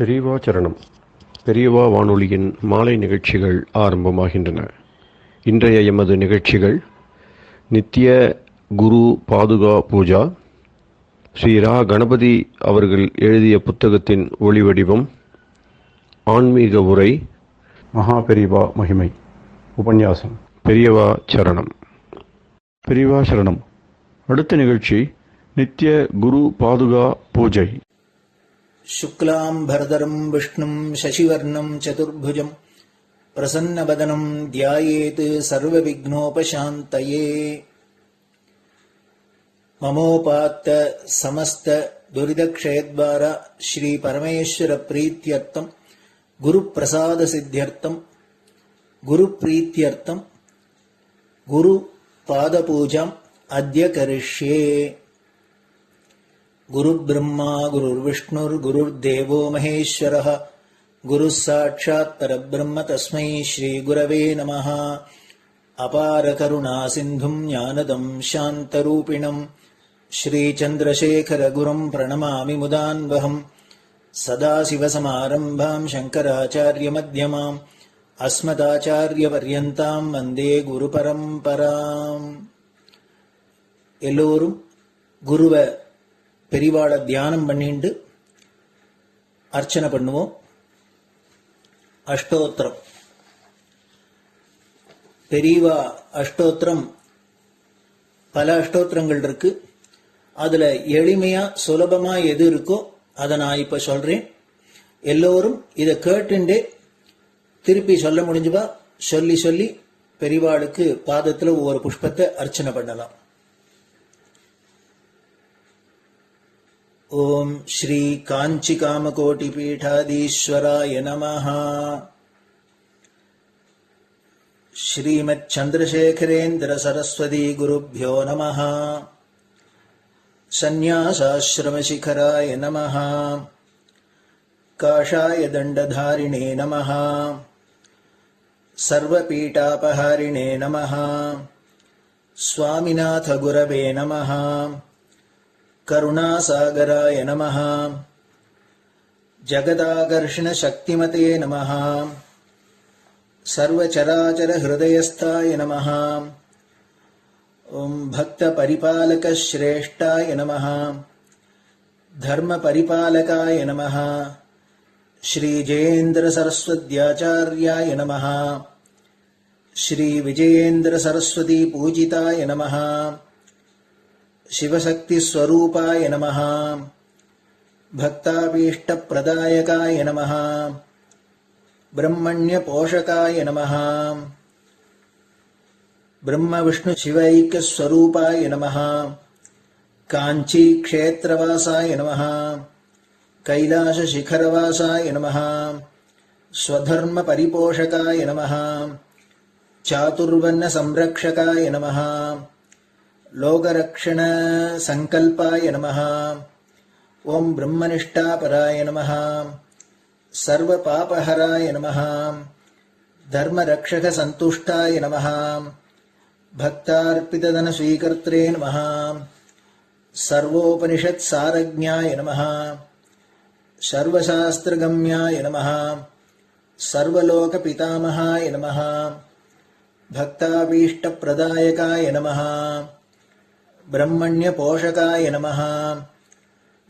பெரியவா சரணம். பெரியவா வானொலியின் மாலை நிகழ்ச்சிகள் ஆரம்பமாகின்றன. இன்றைய எமது நிகழ்ச்சிகள் நித்திய குரு பாதுகா பூஜா, ஸ்ரீ ரா கணபதி அவர்கள் எழுதிய புத்தகத்தின் ஒளிவடிவம், ஆன்மீக உரை, மகா பெரியவா மகிமை, உபன்யாசம். பெரியவா சரணம். பெரியவா சரணம். அடுத்த நிகழ்ச்சி நித்திய குரு பாதுகா பூஜை. शुक्लां भरदरं विष्णुं शशिवर्णं चतुर्भुजं प्रसन्नवदनं ध्यायेत् सर्वविघ्नोपशान्तये। ममोपात्त समस्त दुरितक्षयद्वारा श्री परमेश्वर प्रीत्यर्थं गुरुप्रसाद सिद्ध्यर्थं गुरुप्रीत्यर्थं गुरुपादपूजाम् अद्य करिष्ये। गुरुर्ब्रह्मा गुरुर्विष्णुर्गुरुर्देवो महेश्वरः गुरुः साक्षात् परब्रह्म तस्मै श्रीगुरवे नमः। अपार करुणासिन्धुं ज्ञानदं शान्तरूपिणं श्रीचन्द्रशेखरगुरुं प्रणमामि मुदान्वहम्। सदाशिवसमारम्भां शङ्कराचार्यमध्यमाम् अस्मदाचार्यपर्यन्तां वन्दे गुरुपरम्पराम्. எல்லோரும் குருவை பெரிவாளை தியானம் பண்ணிண்டு அர்ச்சனை பண்ணுவோம். அஷ்டோத்திரம். பெரியவா அஷ்டோத்திரம் பல அஷ்டோத்திரங்கள் இருக்கு. அதுல எளிமையா சுலபமா எது இருக்கோ அதை நான் இப்ப சொல்றேன். எல்லோரும் இதை கேட்டுண்டே திருப்பி சொல்ல முடிஞ்சுவா சொல்லி சொல்லி பெரிவாளுக்கு பாதத்துல ஒவ்வொரு புஷ்பத்தை அர்ச்சனை பண்ணலாம். ओम श्री कांची कामकोटि पीठाधीश्वराय नमः. श्रीमत् चंद्रशेखरेन्द्र सरस्वती गुरुभ्यो नमः. संन्यासाश्रम शिखराय नमः. काषाय दंडधारिणे नमः. सर्वपीठापहारिणे नमः. स्वामिनाथ गुरवे नमः. करुणासागराय नमः. जगदाकर्षण शक्तिमते नमः. सर्वचराचर हृदयस्थाय नमः. ओम भक्त परिपालक श्रेष्ठाय नमः. धर्म परिपालकाय नमः. श्री जयेन्द्र सरस्वत्याचार्याय नमः. श्री विजयेन्द्र सरस्वती पूजिताय नमः. शिवशक्ति स्वरूपाय नमः. भक्ताभीष्ट प्रदायकाय नमः. ब्रह्मण्य पोषकाय नमः. ब्रह्म विष्णु शिवैक्य स्वरूपाय नमः. कांची क्षेत्रवासाय नमः. कैलाश शिखरवासाय नमः. स्वधर्म परिपोषकाय नमः. चातुर्वर्ण संरक्षकाय नमः. लोकरक्षण संकल्पाय नमः. ओम ब्रह्मनिष्ठापराय नमः. सर्वपापहराय नमः. धर्मरक्षक संतुष्टाय नमः. भक्तार्पितधन स्वीकर्त्रे नमः. सर्वोपनिषत् सारज्ञाय नमः. सर्वशास्त्रगम्याय नमः. सर्वलोक पितामहाय नमः. भक्ताभीष्ट प्रदायकाय नमः. ब्रह्मण्य पोषकाय नमः.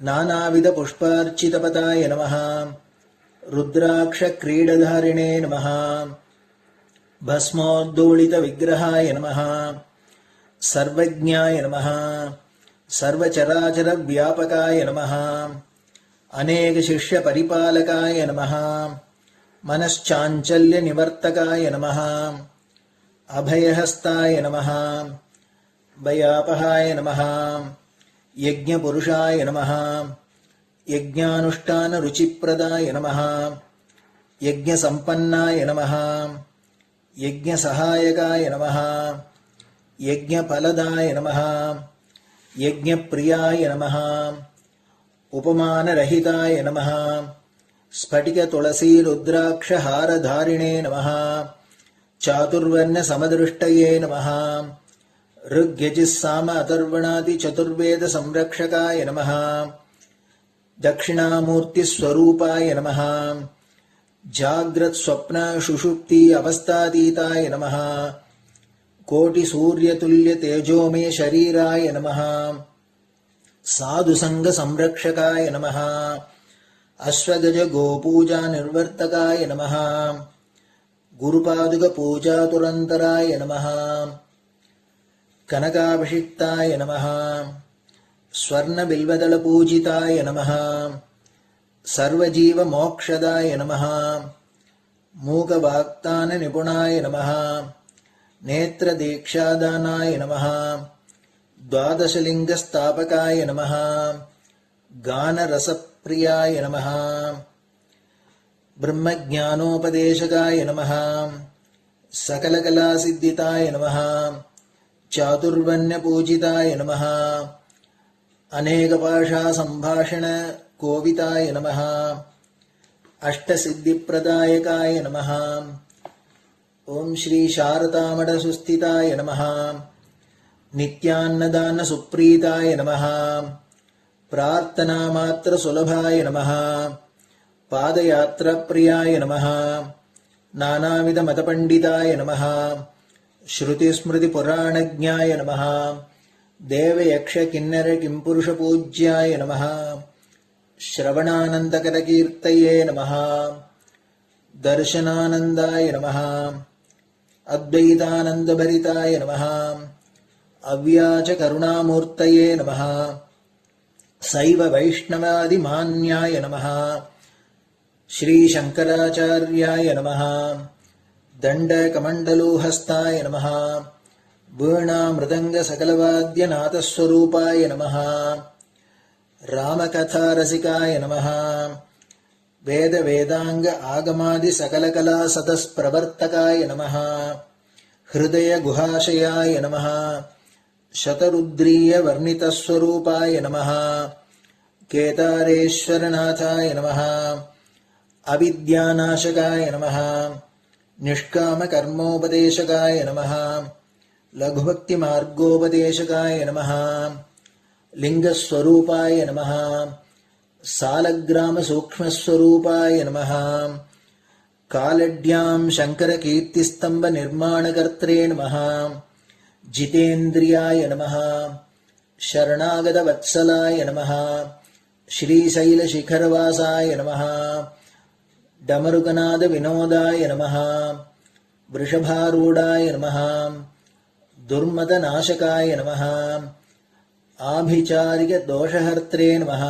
नानाविध पुष्पार्चितपताय नमः. रुद्राक्ष क्रीडधारिणे नमः. भस्मोद्दोलित विग्रहाय नमः. सर्वज्ञाय नमः. सर्वचराचर व्यापकाय नमः. अनेक शिष्य परिपालकाय नमः. मनश्चाञ्चल्य निवर्तकाय नमः. अभयहस्ताय नमः. भयापहाय नमः. यज्ञपुरुषाय नमः. यज्ञानुष्ठान रुचिप्रदाय नमः. यज्ञसम्पन्नाय नमः. यज्ञसहायकाय नमः. यज्ञफलदाय नमः. यज्ञप्रियाय नमः. उपमानरहिताय नमः. स्फटिक तुलसी रुद्राक्ष हारधारिणे नमः. चातुर्वर्ण समदृष्टये नमः. ऋग्यजुस्साम अथर्वणादि चतुर्वेद संरक्षकाय नमः. दक्षिणामूर्तिस्वरूपाय नमः जाग्रत् स्वप्न सुषुप्ति अवस्थातीताय नमः कोटिसूर्यतुल्यतेजोमय शरीराय नमः साधुसङ्गसंरक्षकाय नमः अश्वगज गोपूजा निर्वर्तकाय नमः गुरुपादुकपूजातुरन्तराय नमः कनकाभिषिक्ताय नमः स्वर्णबिल्वदलपूजिताय नमः सर्वजीवमोक्षदाय नमः मूकवाक्ताननिपुणाय नमः नेत्रदीक्षादानाय नमः द्वादशलिङ्गस्थापकाय नमः गानरसप्रियाय नमः ब्रह्मज्ञानोपदेशकाय नमः सकलकलासिद्धिताय नमः चातुर्वर्ण्यपूजिताय नमः अनेकभाषासम्भाषण कोविताय नमः अष्टसिद्धिप्रदायकाय नमः ओम श्री शारदामठसुस्थिताय नमः नित्यान्नदानसुप्रीताय नमः प्रार्थनामात्रसुलभाय नमः पादयात्राप्रियाय नमः नानाविधमतपण्डिताय नमः श्रुतिस्मृतिपुराणज्ञाय नमः देवयक्षकिन्नरकिंपुरुषपूज्याय नमः श्रवणानन्दकरकीर्तये नमः दर्शनानन्दाय नमः अद्वैतानन्दभरिताय नमः अव्याजकरुणामूर्तये नमः शैव वैष्णवादिमान्याय नमः श्रीशङ्कराचार्याय नमः दण्डकमण्डलोहस्ताय नमः वीणामृदङ्गसकलवाद्यनाथस्वरूपाय नमः रामकथारसिकाय नमः वेदवेदाङ्ग आगमादिसकलकलासतस्प्रवर्तकाय नमः हृदयगुहाशयाय नमः शतरुद्रीयवर्णितस्वरूपाय नमः केदारेश्वरनाथाय नमः अविद्यानाशकाय नमः निष्कामकर्मोपदेशकाय नमः लघुभक्तिमार्गोपदेशकाय नमः लिङ्गस्वरूपाय नमः सालग्रामसूक्ष्मस्वरूपाय नमः कालड्यां शङ्करकीर्तिस्तम्भनिर्माणकर्त्रे नमः जितेन्द्रियाय नमः शरणागतवत्सलाय नमः श्रीशैलशिखरवासाय नमः डमरुकनादविनोदाय नमः वृषभारूढाय नमः दुर्मदनाशकाय नमः आभिचारिकदोषहर्त्रे नमः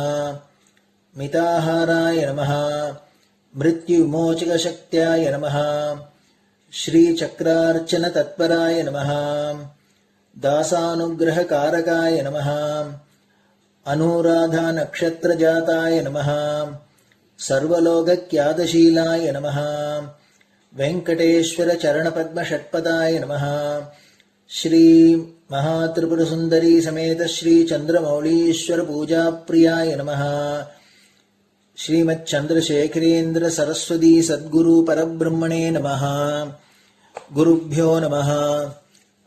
मिताहाराय नमः मृत्युविमोचकशक्त्याय नमः श्रीचक्रार्चनतत्पराय नमः दासानुग्रहकारकाय नमः अनुराधानक्षत्रजाताय नमः सर्वलोकख्यातशीलाय नमः वेङ्कटेश्वरचरणपद्मषट्पदाय नमः श्री महात्रिपुरसुन्दरी समेत श्री चन्द्रमौलीश्वर पूजाप्रियाय नमः श्रीमच्चन्द्रशेखरेन्द्र सरस्वती सद्गुरु परब्रह्मणे नमः गुरुभ्यो नमः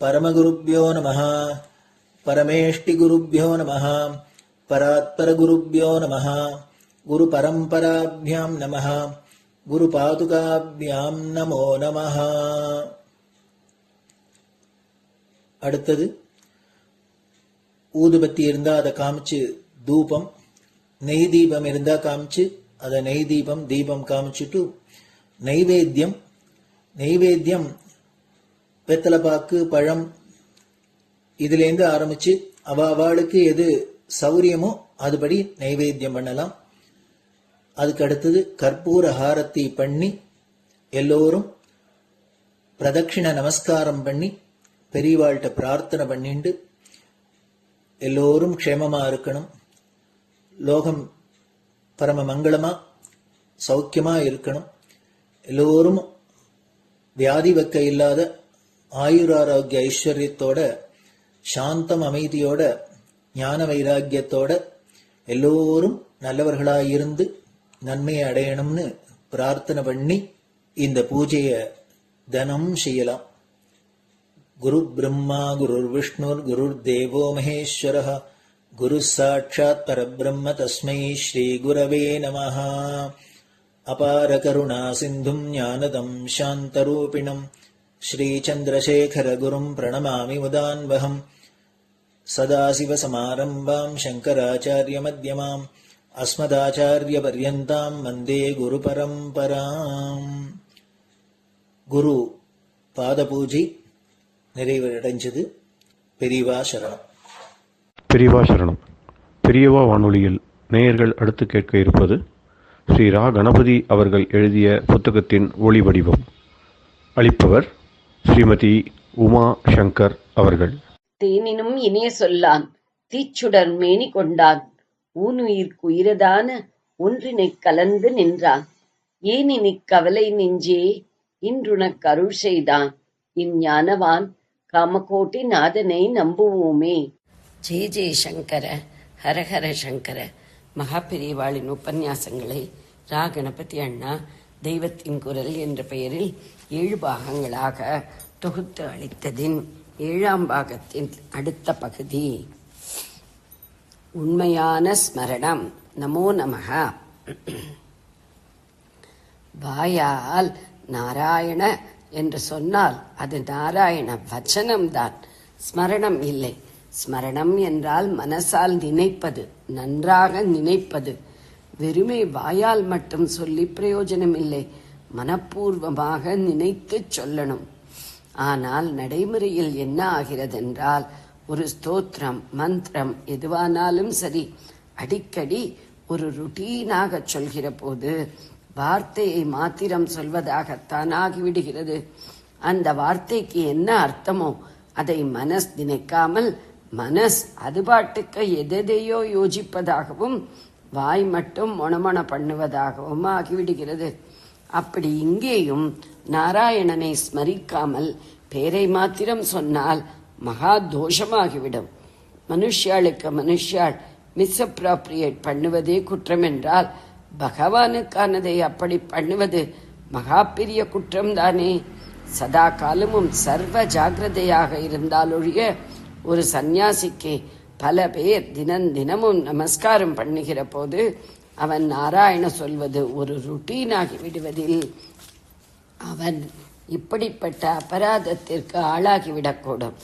परमगुरुभ्यो नमः परमेष्टिगुरुभ्यो नमः परात्परगुरुभ्यो नमः गुरुपरम्पराभ्यां नमः गुरुपादुकाभ्यां नमो नमः. அடுத்தது ஊதுபத்தி இருந்தா அதை காமிச்சு தூபம், நெய் தீபம் இருந்தா காமிச்சு அதை நெய் தீபம் தீபம் காமிச்சுட்டு நைவேத்தியம் வெத்தலைப்பாக்கு பழம் இதுலேருந்து ஆரம்பிச்சு அவளுக்கு எது சௌரியமோ அதுபடி நைவேத்தியம் பண்ணலாம். அதுக்கு அடுத்தது கற்பூர ஹாரத்தி பண்ணி எல்லோரும் பிரதட்சிண நமஸ்காரம் பண்ணி பெரியவாள்கிட்ட பிரார்த்தனை பண்ணிண்டு எல்லோரும் க்ஷேமமா இருக்கணும், லோகம் பரம மங்களமா சௌக்கியமா இருக்கணும், எல்லோரும் வியாதி வெக்க இல்லாத ஆயுராரோக்கிய ஐஸ்வர்யத்தோட சாந்தம் அமைதியோட ஞான வைராக்கியத்தோட எல்லோரும் நல்லவர்களாயிருந்து நன்மையை அடையணும்னு பிரார்த்தனை பண்ணி இந்த பூஜையை தினம் செய்யலாம். குரு பிரம்மா குருர் விஷ்ணுர் குருர் தேவோ மகேஸ்வரः குரு சாட்சாத் பரபிரம்ம தஸ்மை ஸ்ரீ குரவே நமஹ. அபார கருணா சிந்தும் ஞானதம் சாந்தரூபிணம் ஸ்ரீ சந்திரசேகர குரும் பிரணமாமி முதான்வகம். சதாசிவசமாரம்பாம் சங்கராச்சாரிய மத்யமாம் அஸ்மதாச்சாரிய பர்யந்தாம் வந்தே குரு பரம்பராம். குரு பாத பூஜை நிறைவடைஞ்சது. பெரியவா சரணம். பெரியவா சரணம். பெரியவா வானொலியில் நேயர்கள் அடுத்து கேட்க இருப்பது ஸ்ரீ ரா கணபதி அவர்கள் எழுதிய புத்தகத்தின் ஒளி வடிவம். அளிப்பவர் ஸ்ரீமதி உமா சங்கர் அவர்கள். தேனினும் இனிய சொல்லான் தீச்சுடர் மேனி கொண்டான் ஊனுயிர்க்கு உயிரதான ஒன்றினைக் கலந்து நின்றான் ஏனினிக் கவலை நெஞ்சே இன்றுனக் அருள் செய்தான் இஞ்ஞானவான் காமகோட்டி நாதனை நம்புவோமே. ஜெய ஜெய சங்கர ஹரஹர சங்கர. மகாபெரிவாளின் உபன்யாசங்களை ரா கணபதி அண்ணா தெய்வத்தின் குரல் என்ற பெயரில் 7 பாகங்களாக தொகுத்து அளித்ததின் 7ஆம் பாகத்தின் அடுத்த பகுதி உண்மையான ஸ்மரணம். நமோ நமஹ. வாயால் நாராயண என்று சொன்னால் அது நாராயண வச்சனம்தான், ஸ்மரணம் இல்லை. ஸ்மரணம் என்றால் மனசால் நினைப்பது, நன்றாக நினைப்பது. வெறுமே வாயால் மட்டும் சொல்லி பிரயோஜனம் இல்லை, மனப்பூர்வமாக நினைத்து சொல்லணும். ஆனால் நடைமுறையில் என்ன ஆகிறதென்றால், ஒரு ஸ்தோத்திரம் மந்திரம் எதுவானாலும் சரி, அடிக்கடி ஒரு ருட்டீனாக சொல்கிற போது வார்த்தையை மாத்திரம் சொல்வதாகத்தான் ஆகிவிடுகிறது. அந்த வார்த்தைக்கு என்ன அர்த்தமோ அதை மனஸ் நினைக்காமல் மனஸ் அது பாட்டுக்கு எதையோ யோசிப்பதாகவும் வாய் மட்டும் மொணமொண பண்ணுவதாகவும் ஆகிவிடுகிறது. அப்படி இங்கேயும் நாராயணனை ஸ்மரிக்காமல் பேரை மாத்திரம் சொன்னால் மகா தோஷமாகிவிடும். மனுஷாளுக்கு மனுஷாள் மிஸ்அப்ராப்ரியேட் பண்ணுவதே குற்றம் என்றால், பகவானுக்கானதை அப்படி பண்ணுவது மகா பெரிய குற்றம்தானே. சதா காலமும் சர்வ ஜாகிரதையாக இருந்தாலொழிய ஒரு சந்நியாசிக்கு பல பேர் தினமும் நமஸ்காரம் பண்ணுகிற போது அவன் நாராயண சொல்வது ஒரு ருட்டீனாகி விடுவதில் அவன் இப்படிப்பட்ட அபராதத்திற்கு ஆளாகிவிடக்கூடும்.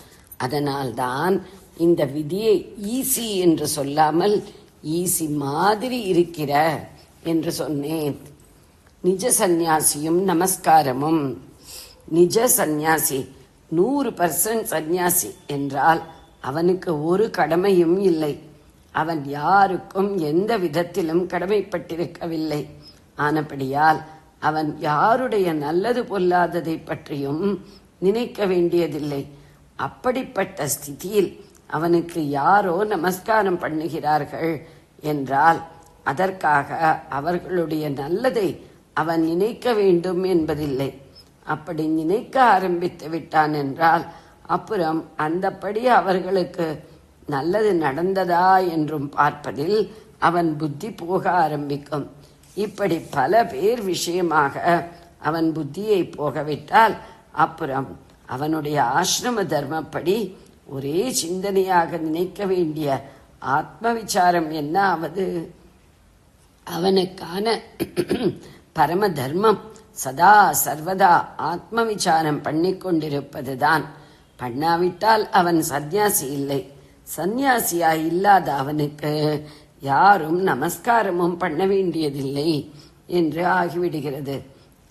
அதனால்தான் இந்த விதியை ஈசி என்று சொல்லாமல் ஈசி மாதிரி இருக்கிற என்று சொன்னேன். நிஜ சந்நியாசியும் நமஸ்காரமும். நிஜ சந்நியாசி 100% சந்நியாசி என்றால் அவனுக்கு ஒரு கடமையும் இல்லை. அவன் யாருக்கும் எந்த விதத்திலும் கடமைப்பட்டிருக்கவில்லை. ஆனபடியால் அவன் யாருடைய நல்லது பொல்லாததை பற்றியும் நினைக்க வேண்டியதில்லை. அப்படிப்பட்ட ஸ்திதியில் அவனுக்கு யாரோ நமஸ்காரம் பண்ணுகிறார்கள் என்றால் அதற்காக அவர்களுடைய நல்லதை அவன் நினைக்க வேண்டும் என்பதில்லை. அப்படி நினைக்க ஆரம்பித்து விட்டான் என்றால் அப்புறம் அந்தப்படி அவர்களுக்கு நல்லது நடந்ததா என்றும் பார்ப்பதில் அவன் புத்தி போக ஆரம்பிக்கும். இப்படி பல பேர் விஷயமாக அவன் புத்தியை போகவிட்டால் அப்புறம் அவனுடைய ஆசிரம தர்மப்படி ஒரே சிந்தனையாக நினைக்க வேண்டிய ஆத்ம விசாரம் என்ன ஆவது? அவனுக்கான பரம தர்மம் சதா சர்வதா ஆத்ம விசாரம் பண்ணிக்கொண்டிருப்பதுதான். பண்ணாவிட்டால் அவன் சந்நியாசி இல்லை. சந்நியாசியாய் இல்லாத அவனுக்கு யாரும் நமஸ்காரமும் பண்ண வேண்டியதில்லை என்று ஆகிவிடுகிறது.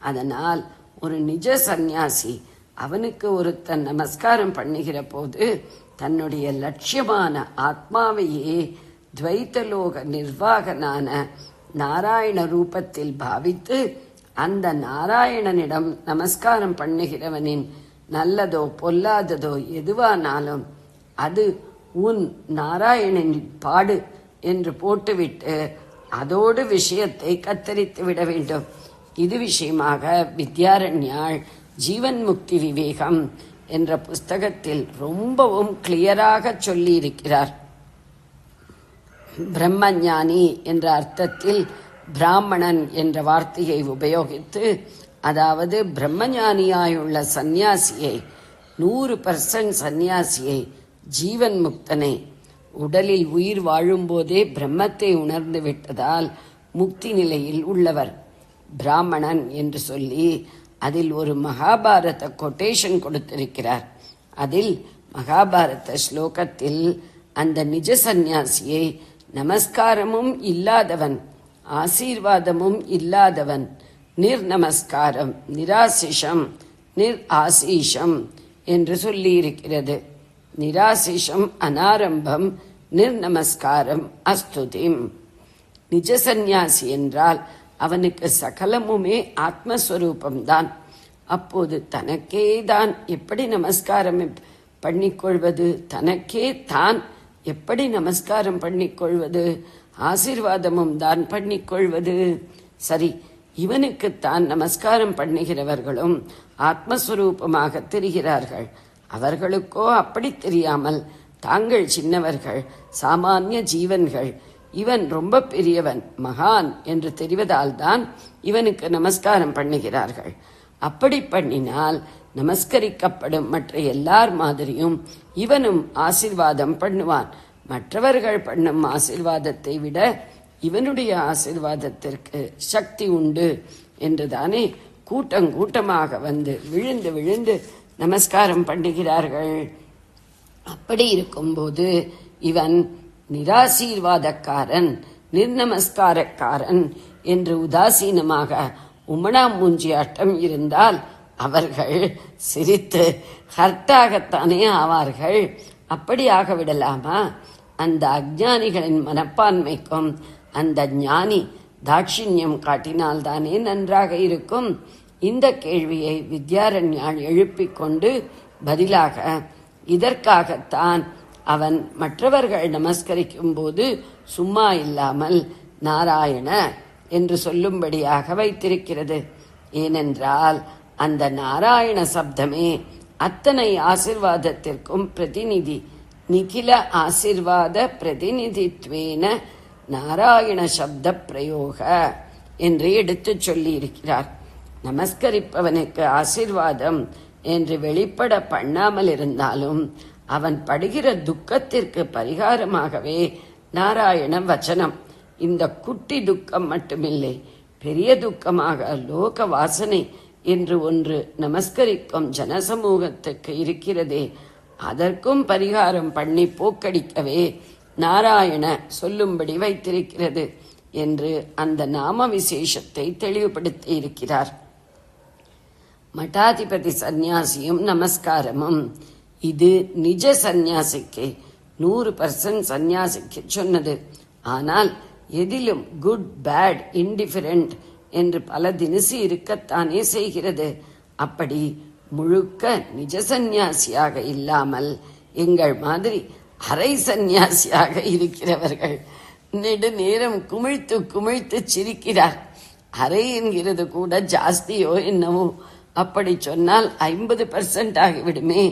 அதனால் ஒரு நிஜ சந்நியாசி அவனுக்கு ஒருத்தன் நமஸ்காரம் பண்ணுகிற போது தன்னுடைய லட்சியமான ஆத்மாவையே துவைத்தலோக நிர்வாகனான நாராயண ரூபத்தில் பாவித்து அந்த நாராயணனிடம் நமஸ்காரம் பண்ணுகிறவனின் நல்லதோ பொல்லாததோ எதுவானாலும் அது உன் நாராயணனின் பாடு என்று போட்டுவிட்டு அதோடு விஷயத்தை கத்தரித்து விட வேண்டும். இது விஷயமாக வித்யாரண்யாள் ஜீவன் முக்தி விவேகம் என்ற புஸ்தகத்தில் ரொம்பவும் கிளியராக சொல்லி இருக்கிறார். பிரம்மஞானி என்ற அர்த்தத்தில் பிராமணன் என்ற வார்த்தையை உபயோகித்து, அதாவது பிரம்மஞானியாயுள்ள சந்நியாசியை 100% சந்நியாசியை ஜீவன் முக்தனை உடலில் உயிர் வாழும்போதே பிரம்மத்தை உணர்ந்து விட்டதால் முக்தி நிலையில் உள்ளவர். பிராமணன் என்று சொல்லி அதில் ஒரு மகாபாரத கொட்டேஷன் கொடுத்திருக்கிறார். அதில் மகாபாரத ஸ்லோகத்தில் அந்த நிஜ சந்நியாசியை நமஸ்காரமும் இல்லாதவன், ஆசீர்வாதமும் இல்லாதவன், நிர்நமஸ்காரம், நிராசிஷம், ஆசீஷம் என்று சொல்லியிருக்கிறது. நிராசிஷம் அனாரம்பம், நிர்நமஸ்காரம் அஸ்துதிம். நிஜ சந்நியாசி என்றால் அவனுக்கு சகலமுமே ஆத்மஸ்வரூபம்தான். அப்போது தனக்கே தான் எப்படி நமஸ்காரம் பண்ணிக்கொள்வது, தனக்கே தான் எப்படி நமஸ்காரம் பண்ணிக்கொள்வது, ஆசீர்வாதமும் தான் பண்ணிக்கொள்வது. சரி, இவனுக்கு தான் நமஸ்காரம் பண்ணுகிறவர்களும் ஆத்மஸ்வரூபமாக தெரிகிறார்கள். அவர்களுக்கோ அப்படி தெரியாமல் தாங்கள் சின்னவர்கள், சாமானிய ஜீவன்கள், இவன் ரொம்ப பெரியவன், மகான் என்று தெரிவதால் தான் இவனுக்கு நமஸ்காரம் பண்ணுகிறார்கள். அப்படி பண்ணினால் நமஸ்கரிக்கப்படும் மற்ற எல்லார் மாதிரியும் இவனும் ஆசீர்வாதம் பண்ணுவான். மற்றவர்கள் பண்ணும் ஆசீர்வாதத்தை விட இவனுடைய ஆசீர்வாதத்திற்கு சக்தி உண்டு என்றுதானே கூட்டம் கூட்டமாக வந்து விழுந்து விழுந்து நமஸ்காரம் பண்ணுகிறார்கள். அப்படி இருக்கும்போது இவன் நிராசீர்வாதக்காரன், நிர்நமஸ்காரக்காரன் என்று உதாசீனமாக உமனா மூஞ்சியாட்டம் இருந்தால் அவர்கள் சிரித்து ஹர்ட்டாகத்தானே ஆவார்கள். அப்படி ஆகவிடலாமா? அந்த அஞ்ஞானிகளின் மனப்பான்மைக்கும் அந்த ஞானி தாட்சிண்யம் காட்டினால்தானே நன்றாக இருக்கும். இந்த கேள்வியை வித்யாரண்யாள் எழுப்பிக் கொண்டு பதிலாக, இதற்காகத்தான் அவன் மற்றவர்கள் நமஸ்கரிக்கும் போது சும்மா இல்லாமல் நாராயண என்று சொல்லும்படியாக வைத்திருக்கிறது. ஏனென்றால் அந்த நாராயண சப்தமே அத்தனை ஆசிர்வாதத்திற்கும் பிரதிநிதி. நிகில ஆசிர்வாத பிரதிநிதித்வேன நாராயண சப்த பிரயோக என்று எடுத்துச் சொல்லி இருக்கிறார். நமஸ்கரிப்பவனுக்கு ஆசிர்வாதம் என்று வெளிப்பட பண்ணாமல் இருந்தாலும் அவன் படுகிற துக்கத்திற்கு பரிகாரமாகவே நாராயண வச்சனம். இந்த குட்டி துக்கம் மட்டுமில்லை, பெரிய துக்கமாக லோக வாசனை என்று ஒன்று நமஸ்கரிக்கும் ஜனசமூகத்துக்கு இருக்கிறதே, அதற்கும் பரிகாரம் பண்ணி போக்கடிக்கவே நாராயண சொல்லும்படி வைத்திருக்கிறது என்று அந்த நாம விசேஷத்தை தெளிவுபடுத்தி இருக்கிறார். மடாதிபதி சந்நியாசியும் நமஸ்காரமும் இது நிஜ சந்நியாசிக்கு 100% சந்நியாசிக்கு சொன்னது. ஆனால் எதிலும் குட், பேட், இன்டிஃபரண்ட் என்று பல தினசு இருக்கத்தானே செய்கிறது. அப்படி முழுக்க நிஜ சந்நியாசியாக இல்லாமல் எங்கள் மாதிரி அரை சந்நியாசியாக இருக்கிறவர்கள் நெடு நேரம் குமிழ்த்து குமிழ்த்து சிரிக்கிறார். அரை என்கிறது கூட ஜாஸ்தியோ என்னவோ. அப்படி சொன்னால் 50% ஆகிவிடுமே.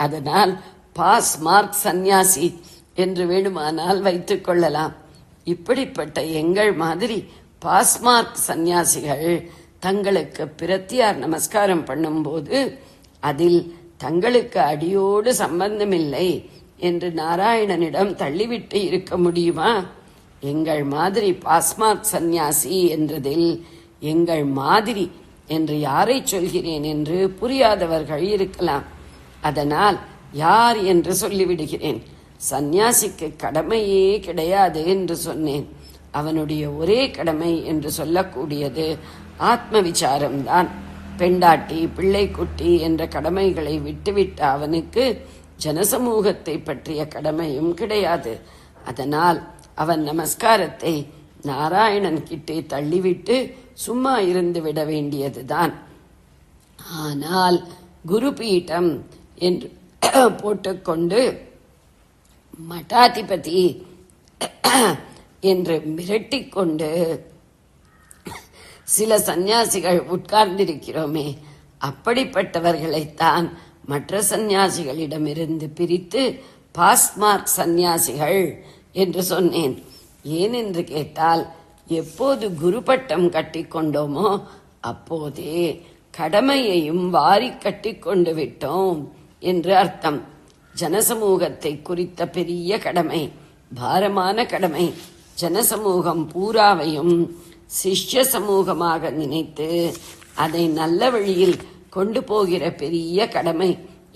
அதனால் பாஸ் மார்க் சந்நியாசி என்று வேணுமானால் வைத்துக் கொள்ளலாம். இப்படிப்பட்ட எங்கள் மாதிரி பாஸ்மார்க் சந்நியாசிகள் தங்களுக்கு பிரத்தியார் நமஸ்காரம் பண்ணும்போது அதில் தங்களுக்கு அடியோடு சம்பந்தமில்லை என்று நாராயணனிடம் தள்ளிவிட்டு இருக்க முடியுமா? எங்கள் மாதிரி பாஸ்மார்க் சந்நியாசி என்றதில் எங்கள் மாதிரி என்று யாரை சொல்கிறேன் என்று புரியாதவர்கள் இருக்கலாம். அதனால் யார் என்று சொல்லிவிடுகிறேன். சந்நியாசிக்கு கடமையே கிடையாது என்று சொன்னேன். அவனுடைய ஒரே கடமை என்று சொல்லக்கூடியது ஆத்ம விசாரம்தான். பெண்டாட்டி, பிள்ளைக்குட்டி என்ற கடமைகளை விட்டுவிட்ட அவனுக்கு ஜனசமூகத்தை பற்றிய கடமையும் கிடையாது. அதனால் அவன் நமஸ்காரத்தை நாராயணன் கிட்டே தள்ளிவிட்டு சும்மா இருந்து விட வேண்டியதுதான். ஆனால் குருபீட்டம் என்று போட்டுக்கொண்டு மடாதிபதி என்று மிரட்டிக்கொண்டு சில சந்நியாசிகள் உட்கார்ந்திருக்கிறோமே, அப்படிப்பட்டவர்களைத்தான் மற்ற சந்நியாசிகளிடமிருந்து பிரித்து பாஸ்மார்க் சந்நியாசிகள் என்று சொன்னேன். ஏனென்று கேட்டால், எப்போது குரு பட்டம் கட்டிக்கொண்டோமோ அப்போதே கடமையையும் வாரி கட்டிக்கொண்டு விட்டோம் என்று அர்த்தம். ஜனசமூகத்தை குறித்த பெரிய கடமை பாரமான கடமை. ஜனசமூகம் பூராவையும் சிஷ்ய சமூகமாக நினைத்து அதை நல்ல வழியில் கொண்டு போகிற பெரிய கடமை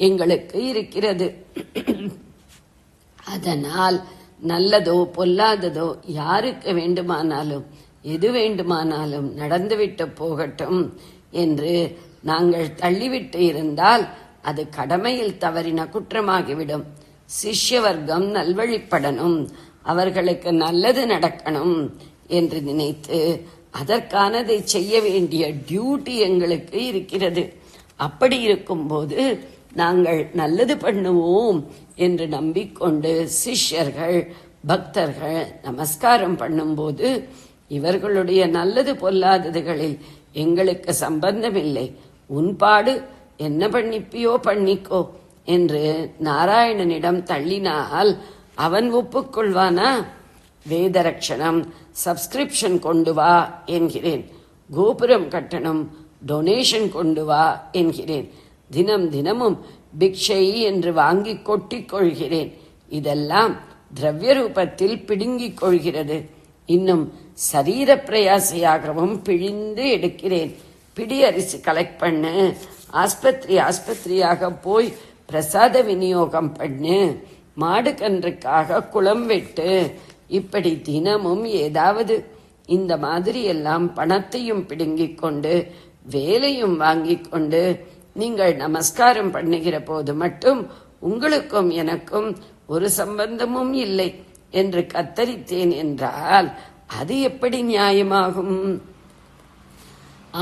எங்களுக்கு இருக்கிறது. அதனால் நல்லதோ பொல்லாததோ யாருக்கு வேண்டுமானாலும் எது வேண்டுமானாலும் நடந்துவிட்டு போகட்டும் என்று நாங்கள் தள்ளிவிட்டு இருந்தால் அது கடமையில் தவறின குற்றமாகிவிடும். சிஷ்ய வர்க்கம் நல்வழிப்படணும், அவர்களுக்கு நல்லது நடக்கணும் என்று நினைத்து அதற்கானதை செய்ய வேண்டிய டியூட்டி எங்களுக்கு இருக்கிறது. அப்படி இருக்கும்போது நாங்கள் நல்லது பண்ணுவோம் என்று நம்பிக்கொண்டு சிஷ்யர்கள் பக்தர்கள் நமஸ்காரம் பண்ணும்போது இவர்களுடைய நல்லது பொல்லாததுகளில் எங்களுக்கு சம்பந்தமில்லை, உன்பாடு என்ன பண்ணிப்பியோ பண்ணிக்கோ என்று நாராயணனிடம் தள்ளினால் அவன் ஒப்புக்கொள்வானா? வேதரட்சணம் சப்ஸ்கிரிப்ஷன் கொண்டு வா என்கிறேன், கோபுரம் கட்டணம் டொனேஷன் கொண்டு வா என்கிறேன், தினம் தினமும் பிக்ஷை என்று வாங்கி கொட்டிக் கொள்கிறேன். இதெல்லாம் திரவிய ரூபத்தில் பிடுங்கிக் கொள்கிறது. இன்னும் சரீர பிரயாசையாகவும் பிழிந்து எடுக்கிறேன். பிடி அரிசி கலெக்ட் பண்ணு, ஆஸ்பத்திரியாக போய் பிரசாத விநியோகம் பண்ணு, மாடு கன்றுக்காக குளம் வெட்டு, இப்படி தினமும் ஏதாவது இந்த மாதிரி எல்லாம் பணத்தையும் பிடுங்கிக் கொண்டு வேலையும் வாங்கிக் கொண்டு நீங்கள் நமஸ்காரம் பண்ணுகிற போது மட்டும் உங்களுக்கும் எனக்கும் ஒரு சம்பந்தமும் இல்லை என்று கத்தரித்தேன் என்றால் அது எப்படி நியாயமாகும்?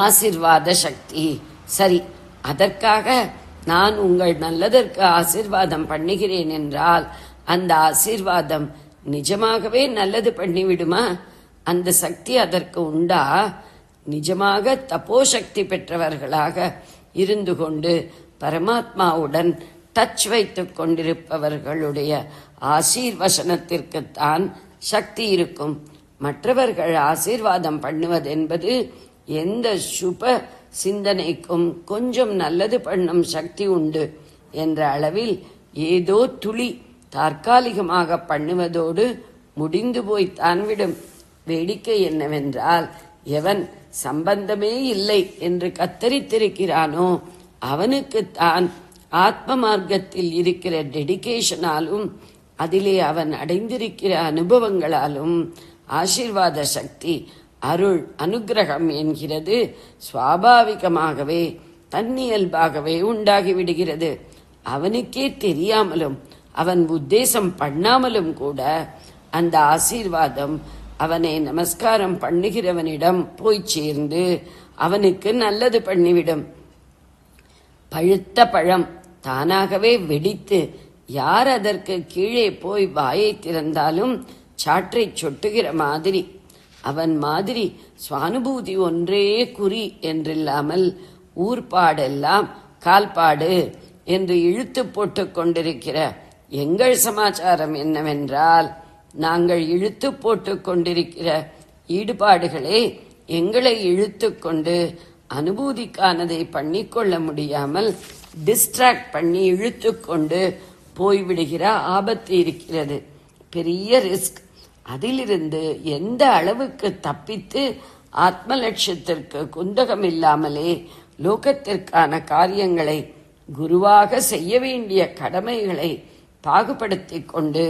ஆசீர்வாத சக்தி சரி, அதற்காக நான் உங்கள் நல்லதற்கு ஆசீர்வாதம் பண்ணுகிறேன் என்றால் அந்த ஆசீர்வாதம் நிஜமாகவே நல்லது பண்ணிவிடுமா? அந்த சக்தி அதற்கு உண்டா? நிஜமாக தபோசக்தி பெற்றவர்களாக இருந்து கொண்டு பரமாத்மாவுடன் டச் வைத்துக் கொண்டிருப்பவர்களுடைய ஆசீர்வசனத்திற்குத்தான் சக்தி இருக்கும். மற்றவர்கள் ஆசீர்வாதம் பண்ணுவதென்பது எந்த சுப சிந்தனைக்கும் கொஞ்சம் நல்லது பண்ணும் சக்தி உண்டு என்ற அளவில் ஏதோ துளி தற்காலிகமாக பண்ணுவதோடு முடிந்து போய்த்தான் விடும். வேடிக்கை என்னவென்றால், எவன் சம்பந்தமே இல்லை என்று கத்தரித்திருக்கிறானோ அவனுக்குத்தான் ஆத்ம மார்க்கத்தில் இருக்கிற டெடிகேஷனாலும் அதிலே அவன் அடைந்திருக்கிற அனுபவங்களாலும் ஆசீர்வாத சக்தி அருள் அனுகிரகம் என்கிறது சுவாபாவிகமாகவே தன்னியல்பாகவே உண்டாகிவிடுகிறது. அவனுக்கே தெரியாமலும் அவன் உத்தேசம் பண்ணாமலும் கூட அந்த ஆசீர்வாதம் அவனை நமஸ்காரம் பண்ணுகிறவனிடம் போய் சேர்ந்து அவனுக்கு நல்லது பண்ணிவிடும். பழுத்த பழம் தானாகவே வெடித்து யார் அதற்கு கீழே போய் வாயை திறந்தாலும் சாற்றை சொட்டுகிற மாதிரி அவன் மாதிரி சுவானுபூதி ஒன்றே குறி என்றில்லாமல் ஊர்பாடெல்லாம் கால்பாடு என்று இழுத்து போட்டு கொண்டிருக்கிற எங்கள் சமாச்சாரம் என்னவென்றால், நாங்கள் இழுத்து போட்டு கொண்டிருக்கிற ஈடுபாடுகளே எங்களை இழுத்து கொண்டு அனுபூதிக்கானதை பண்ணிக்கொள்ள முடியாமல் டிஸ்ட்ராக்ட் பண்ணி இழுத்து கொண்டு போய்விடுகிற ஆபத்து இருக்கிறது. பெரிய ரிஸ்க். அதிலிருந்து எந்த அளவுக்கு தப்பித்து ஆத்ம லட்சியத்திற்கு குந்தகம் இல்லாமலே லோகத்திற்கான காரியங்களை குருவாக செய்ய வேண்டிய கடமைகளை பாகுபடுத்தி கொண்டு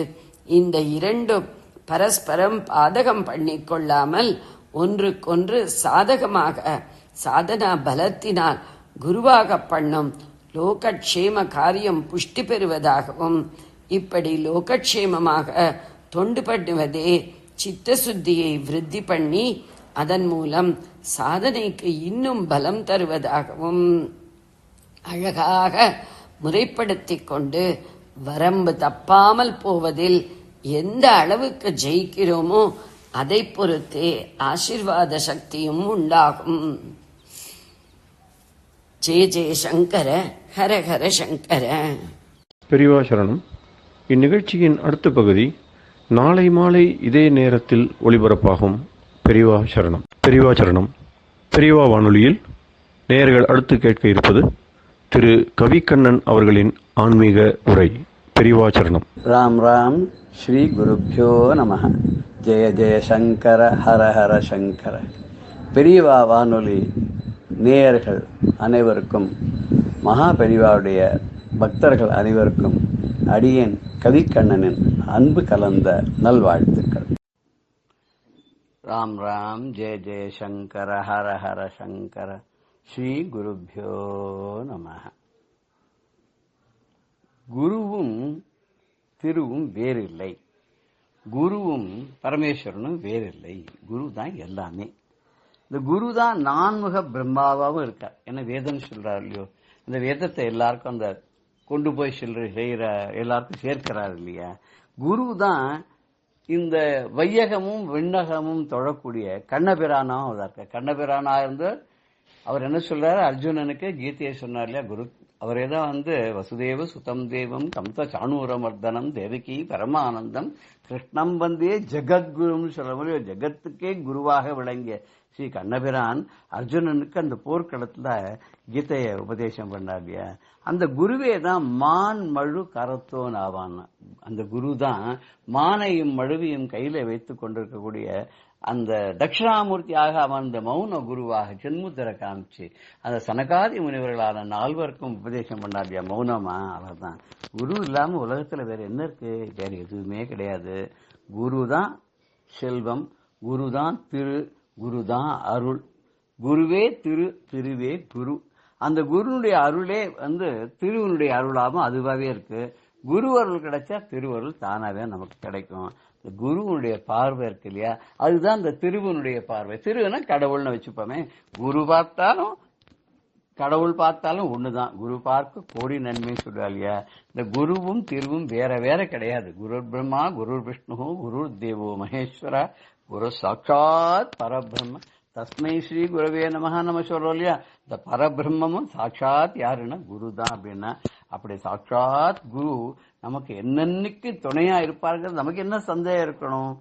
இந்த இரண்டும் பரஸ்பரம் பாதகம் பண்ணிக்கொள்ளாமல் ஒன்றுக்கொன்று சாதகமாக சாதனா பலத்தினால் குருவாக பண்ணும் லோகக்ஷேம காரியம் புஷ்டி பெறுவதாகவும், இப்படி லோகக்ஷேமமாக தொண்டு பண்ணுவதே சித்த சுத்தியை விருத்தி பண்ணி அதன் மூலம் சாதனைக்கு இன்னும் பலம் தருவதாகவும் அழகாக முறைப்படுத்தி கொண்டு வரம்பு தப்பாமல் போவதில் எந்த அளவுக்கு ஜெயிக்கிறோமோ அதை பொறுத்தே ஆசீர்வாத சக்தியும் உண்டாகும். ஜெய ஜெய சங்கர, ஹர ஹர சங்கர. பெரியவா சரணம். இந்நிகழ்ச்சியின் அடுத்த பகுதி நாளை மாலை இதே நேரத்தில் ஒளிபரப்பாகும். பெரியவா சரணம். பெரியவா சரணம். பெரியவா வானொலியில் நேயர்கள் அடுத்து கேட்க இருப்பது திரு கவிக்கண்ணன் அவர்களின் ஆன்மீக உரை. பெரியவாச்சரணம். ராம் ராம். ஸ்ரீ குருப்யோ நம. ஜெய ஜெய சங்கர ஹர ஹர சங்கர. பெரியவா வானொலி நேயர்கள் அனைவருக்கும், மகா பெரியவாவுடைய பக்தர்கள் அனைவருக்கும் அடியேன் கவிக்கண்ணனின் அன்பு கலந்த நல்வாழ்த்துக்கள். ராம் ராம். ஜெய ஜெய சங்கர ஹர ஹர சங்கர. ஸ்ரீ குருப்யோ நம. குருவும் திருவும் வேறில்லை, குருவும் பரமேஸ்வரனும் வேறில்லை. குரு தான் எல்லாமே. இந்த குரு தான் நான்முக பிரம்மாவாகவும் இருக்கார். என்ன வேதம் சொல்றாரு இல்லையோ, இந்த வேதத்தை எல்லாருக்கும் அந்த கொண்டு போய் செய்யற எல்லாருக்கும் சேர்க்கிறார் இல்லையா. குரு தான் இந்த வையகமும் விண்ணகமும் தொழக்கூடிய கண்ணபிரானாவும் இருக்கார். கண்ணபிரானா இருந்து அவர் என்ன சொல்றாரு, அர்ஜுனனுக்கு கீதையை சொன்னார் இல்லையா. குரு அவரே தான் வசுதேவ சுதம் தேவம் கம்த சாணூரமர்தனம் தேவகி பரமானந்தம் கிருஷ்ணம் வந்தே ஜெகத்குருன்னு சொல்ற மாதிரி ஜெகத்துக்கே குருவாக விளங்கிய ஸ்ரீ கண்ணபிரான் அர்ஜுனனுக்கு அந்த போர்க்களத்துல கீதையை உபதேசம் பண்ணார். அந்த குருவே தான் மான் மழு கரத்தோன் ஆவான். அந்த குரு தான் மானையும் மழுவையும் கையில வைத்துக் கொண்டிருக்கக்கூடிய அந்த தட்சிணாமூர்த்தியாக அமர்ந்த மௌன குருவாக சென்முத்திர காமிச்சு அந்த சனகாதி முனிவர்களான 4 உபதேசம் பண்ணாரியா. மௌனமா அவர் தான். குரு இல்லாம உலகத்துல வேற என்ன இருக்கு? வேற எதுவுமே கிடையாது. குரு தான் செல்வம், குரு தான் திரு, குரு தான் அருள். குருவே திரு, திருவே குரு. அந்த குருனுடைய அருளே திருவனுடைய அருளாகவும் அதுவாகவே இருக்கு. குரு அருள் கிடைச்சா திருவருள் தானாவே நமக்கு கிடைக்கும். குருவனுடைய பார்வை இருக்கு இல்லையா, அதுதான் இந்த திருவனுடைய பார்வை. திருவுனா கடவுள்னு வச்சுப்போமே. குரு பார்த்தாலும் கடவுள் பார்த்தாலும் ஒண்ணுதான். குரு பார்க்க கோடி நன்மை சொல்றா இல்லையா. இந்த குருவும் திருவும் வேற வேற கிடையாது. குரு பிரம்மா, குரு விஷ்ணு, குரு தேவோ மகேஸ்வரா, குரு சாட்சாத் பரபிரம்ம தஸ்மை ஸ்ரீ குருவே நமஹ நம்ம சொல்றோம் இல்லையா. இந்த பரபிரம்மமும் சாட்சாத் யாருன்னா குரு தான். அப்படின்னா அப்படி சாட்சாத் குரு நமக்கு என்னன்னைக்கு துணையா இருப்பார்கள். நமக்கு என்ன சந்தேகம் இருக்கணும்?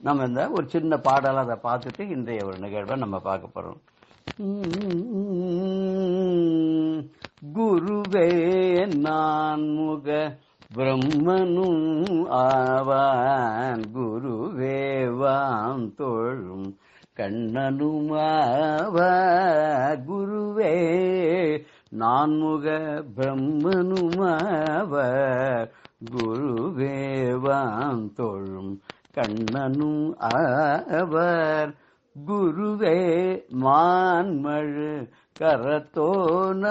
நம்ம இந்த ஒரு சின்ன பாடல அதை பார்த்துட்டு இன்றைய ஒரு நிகழ்வை நம்ம பார்க்க போறோம். குருவே நான் முக பிரம்மனும் ஆவான், குருவே வாம் தோழும் கண்ணனுமாவார், குருவே நான்முக பிரம்மனுமாவார், குருவே வாம் தோழும் கண்ணனும் ஆவார், குருவே மான்மழு கரத்தோனாவார்,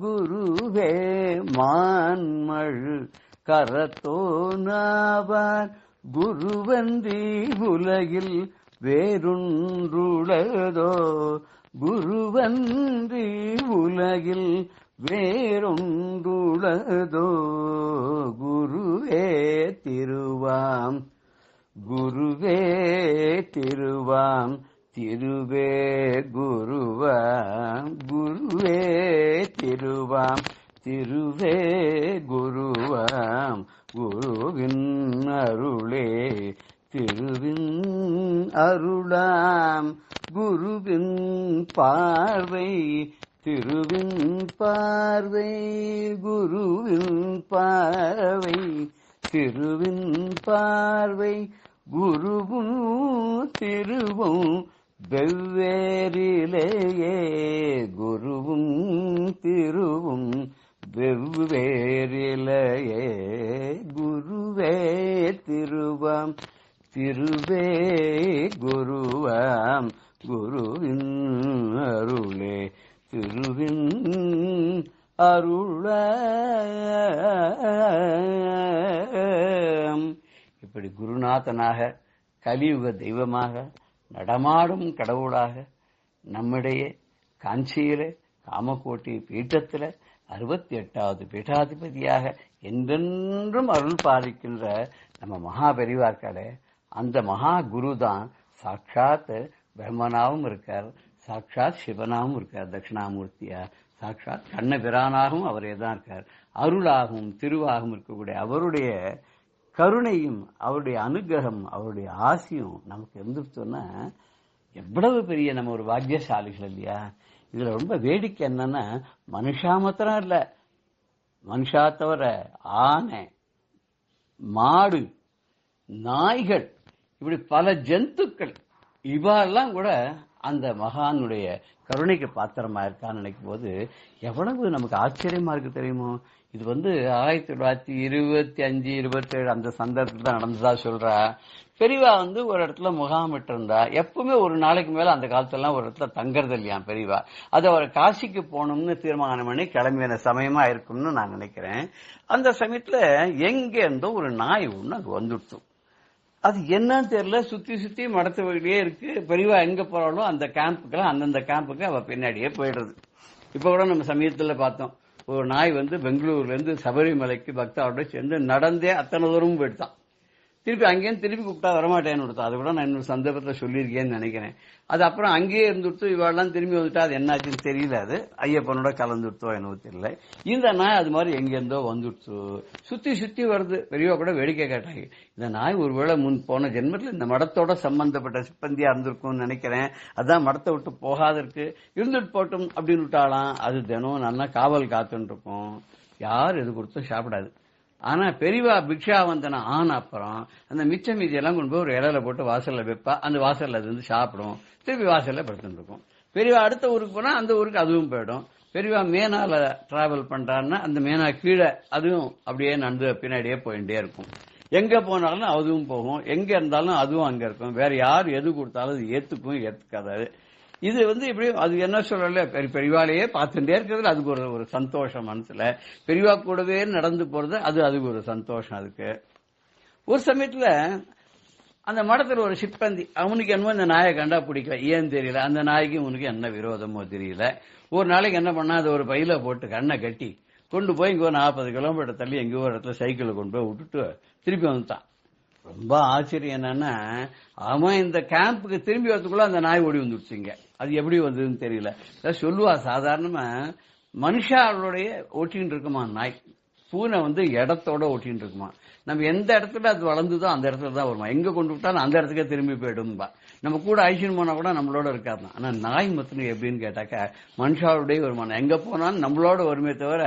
குருவே மான்மழு கரத்தோனாவார், குருவன்றி உலகில் வேறொன்றுளதோ, குருவன்றி உலகில் வேறொன்றுளதோ, குருவே திருவாம், குருவே திருவாம், திருவே குருவாம், குருவே திருவாம், திருவே குருவாம், குருவின் அருளே திருவின் அருளாம், குருவின் பார்வை திருவின் பார்வை, குருவின் பார்வை திருவின் பார்வை, குருவும் திருவும் வெவ்வேறிலேயே, குருவும் திருவும் வெவ்வேறிலேயே, குருவே திருவாம், திருவே குருவாம், குருவின் அருளே திருவின் அருளாம். இப்படி குருநாதனாக, கலியுக தெய்வமாக, நடமாடும் கடவுளாக நம்முடைய காஞ்சியில காமகோட்டி பீட்டத்துல 68வது பீட்டாதிபதியாக என்றென்றும் அருள் பாலிக்கின்ற நம்ம மகா பெரிவார்களே, அந்த மகா குரு தான் சாட்சாத் பிரம்மனாவும் இருக்கார், சாட்சாத் சிவனாவும் இருக்கார், தட்சிணாமூர்த்தியா, சாட்சாத் கண்ணபிரானாகவும் அவரே தான் இருக்கார். அருளாகவும் திருவாகவும் இருக்கக்கூடிய அவருடைய கருணையும் அவருடைய அனுகிரகம் அவருடைய ஆசியும் நமக்கு இருந்துச்சோன்னா எவ்வளவு பெரிய நம்ம ஒரு பாக்கியசாலிகள் இல்லையா. இதுல ரொம்ப வேடிக்கை என்னன்னா, மனுஷா மாத்திரம் இல்ல, மனுஷா தவிர ஆனை, மாடு, நாய்கள், இப்படி பல ஜந்துக்கள் இவெல்லாம் கூட அந்த மகானுடைய கருணைக்கு பாத்திரமா இருக்கான்னு நினைக்கும் போது எவ்வளவு நமக்கு ஆச்சரியமா இருக்கு தெரியுமோ. இது 1925, 27 அந்த சந்தர்ப்பத்தில் தான் நடந்ததா சொல்றா. பெரியவா ஒரு இடத்துல முகாமிட்டு இருந்தா. எப்பவுமே ஒரு நாளைக்கு மேல அந்த காலத்துல ஒரு இடத்துல தங்கறது இல்லையா பெரியவா. அது அவர் காசிக்கு போகணும்னு தீர்மானம் பண்ணி கிளம்பின சமயமா இருக்கும்னு நான் நினைக்கிறேன். அந்த சமயத்துல எங்க இருந்தோ ஒரு நாய் ஒண்ணு அது வந்துடுச்சு. அது என்னன்னு தெரியல, சுத்தி சுத்தி மடத்து வழியே இருக்கு. பெரியவா எங்க போறாலும் அந்த கேம்புக்கு, அந்தந்த கேம்புக்கு அவ பின்னாடியே போயிடுறது. இப்ப கூட நம்ம சமயத்துல பார்த்தோம், ஒரு நாய் பெங்களூர்ல இருந்து சபரிமலைக்கு பக்தாவோட சேர்ந்து நடந்தே அத்தனை தூரமும் போயிட்டான். திருப்பி அங்கேயும் திருப்பி கூப்பிட்டா வரமாட்டேன்னு கொடுத்தா. அது கூட நான் இன்னொரு சந்தர்ப்பத்தில் சொல்லியிருக்கேன்னு நினைக்கிறேன். அது அப்புறம் அங்கேயே இருந்துட்டு இவாளெல்லாம் திரும்பி வந்துட்டா. அது என்னாச்சுன்னு தெரியல. அது ஐயப்பனோட கலந்துடுத்தோ என்னவோ தெரியல. இந்த நாய் அது மாதிரி எங்கேருந்தோ வந்துடுச்சு, சுத்தி சுத்தி வருது. பெரியவா கூட வேடிக்கை கேட்டாங்க, இந்த நாய் ஒருவேளை போன ஜென்மத்தில் இந்த மடத்தோட சம்பந்தப்பட்ட சிப்பந்தியா இருந்திருக்கும்னு நினைக்கிறேன். அதான் மடத்தை விட்டு போகாத இருக்கு, இருந்துட்டு போட்டும் அப்படின்னு விட்டாலாம். அது தினம் நல்லா காவல் காத்துன்னு இருக்கும். யார் எது கொடுத்தும் சாப்பிடாது. ஆனா பெரியவா பிக்ஷா வந்தன ஆன அப்புறம் அந்த மிச்ச மீதி எல்லாம் கொண்டு போய் ஒரு இலையில போட்டு வாசல்ல வைப்பா. அந்த வாசல்ல அது சாப்பிடும். திருப்பி வாசல்ல படுத்துட்டு இருக்கும். பெரியவா அடுத்த ஊருக்கு போனா அந்த ஊருக்கு அதுவும் போயிடும். பெரியவா மேனால டிராவல் பண்றாருன்னா அந்த மேனா கீழே அதுவும் அப்படியே நடந்து பின்னாடியே போயிட்டே இருக்கும். எங்க போனாலும் அதுவும் போகும், எங்க இருந்தாலும் அதுவும் அங்க இருக்கும். வேற யார் எது கொடுத்தாலும் அது ஏத்துக்கும் ஏத்துக்காது. இது இப்படி அது என்ன சொல்லல, பெரியவாளையே பார்த்துட்டே இருக்கிறதுல அதுக்கு ஒரு சந்தோஷம் மனசுல. பெரியவா கூடவே நடந்து போறது அதுக்கு ஒரு சந்தோஷம். அதுக்கு ஒரு சமயத்துல அந்த மடத்துல ஒரு சிப்பந்தி, அவனுக்கு என்னமோ இந்த நாயை கண்டா பிடிக்கல, ஏன்னு தெரியல. அந்த நாய்க்கு உனக்கு என்ன விரோதமோ தெரியல. ஒரு நாளைக்கு என்ன பண்ணா, அது ஒரு பையில போட்டு கண்ணை கட்டி கொண்டு போய் இங்க 40 கிலோமீட்டர் தள்ளி எங்கேயோ ஒரு இடத்துல சைக்கிளை கொண்டு போய் விட்டுட்டு திருப்பி வந்துட்டான். ரொம்ப ஆச்சரியம் என்னன்னா, அவன் இந்த கேம்புக்கு திரும்பி வரதுக்குள்ள அந்த நாய் ஓடி வந்துடுச்சுங்க. அது எப்படி வந்ததுன்னு தெரியல. சொல்லுவா, சாதாரணமா மனுஷாளுடைய ஓட்டின்னு இருக்குமா நாய், பூனை இடத்தோட ஓட்டின்னு இருக்குமா. நம்ம எந்த இடத்துல அது வளர்ந்துதோ அந்த இடத்துல தான் வருமா. எங்க கொண்டு விட்டாலும் அந்த இடத்துக்கே திரும்பி போயிடும்பா. நம்ம கூட ஐஷன் போனா கூட நம்மளோட இருக்காதுதான். ஆனா நாய் மொத்தம் எப்படின்னு கேட்டாக்கா மனுஷாளுடைய வருமானம் எங்க போனாலும் நம்மளோட வருமே தவிர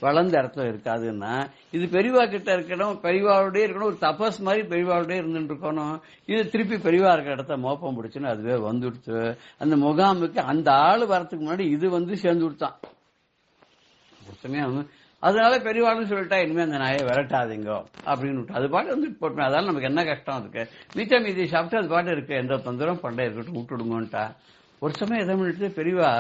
வளர்ந்த இடத்துல இருக்காதுன்னா, இது பெரியவா கிட்ட இருக்கணும், பெரியவாளுடைய இருக்கணும், ஒரு தபஸ் மாதிரி பெரியவாளுடைய இருந்துட்டு இருக்கணும். இது திருப்பி பெரியவா இருக்கிற இடத்த மோப்பம் பிடிச்சுன்னு அதுவே வந்துடுச்சு. அந்த முகாமுக்கு அந்த ஆளு வரத்துக்கு முன்னாடி இது சேர்ந்து விடுத்தான். அதனால பெரியவாளும் சொல்லிட்டா, இனிமே அந்த நாயை விரட்டாதீங்க அப்படின்னு. அது பாட்டு போட்டோம். அதனால நமக்கு என்ன கஷ்டம் இருக்கு, மிச்சம் மீதி சாப்பிட்டு அது பாட்டு இருக்கு, எந்த தொந்தரம் பண்டை இருக்கட்டும் விட்டுடுங்கன்ட்டா. ஒரு சமயம் எதை பண்ணிட்டு பெரியவா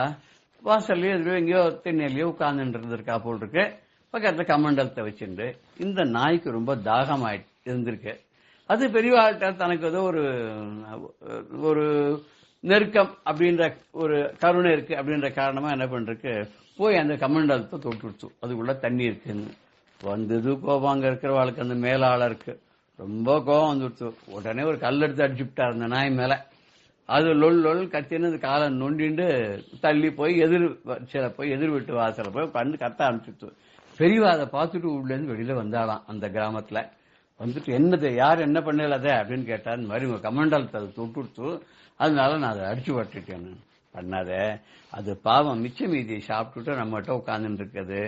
வாசல்லையோ எதுலையோ எங்கேயோ திண்ணையிலயோ உட்கார்ந்துட்டு இருந்திருக்கா போல் இருக்கு. பக்கத்துல கமண்டலத்தை வச்சுட்டு இந்த நாய்க்கு ரொம்ப தாகமாயிட்டு இருந்திருக்கு. அது பெரியவாள்கிட்ட தனக்கு ஏதோ ஒரு நெருக்கம் அப்படின்ற ஒரு கருணை இருக்கு அப்படின்ற காரணமா என்ன பண்றதுக்கு போய் அந்த கமண்டலத்தை தொட்டுடுச்சு. அதுக்குள்ள தண்ணி இருக்குன்னு வந்தது. கோபம் அங்க இருக்கிறவாளுக்கு அந்த மேலாளருக்கு ரொம்ப கோபம் வந்துடுச்சு. உடனே ஒரு கல் எடுத்து அடிச்சுட்டார் அந்த நாய் மேல. அது லொல் கத்தின்னு அந்த காலை நொண்டிண்டு தள்ளி போய் எதிர் வீட்டு வாசல போய் கண்டு கத்த ஆரம்பிச்சுட்டு. பெரியவா அதை பார்த்துட்டு உள்ள இருந்து வெளியில வந்தாலாம். அந்த கிராமத்துல வந்துட்டு என்னது யார் என்ன பண்ணல அப்படின்னு கேட்டா, இந்த மாதிரி உங்க கமண்டலத்தை அதை தொட்டுடுச்சு, அதனால நான் அதை அடிச்சு பட்டுட்டேன்னு. பண்ணாத, அது பாவம் மிச்ச மீதியை சாப்பிட்டுட்டு நம்மகிட்ட உட்காந்துட்டு இருக்குது.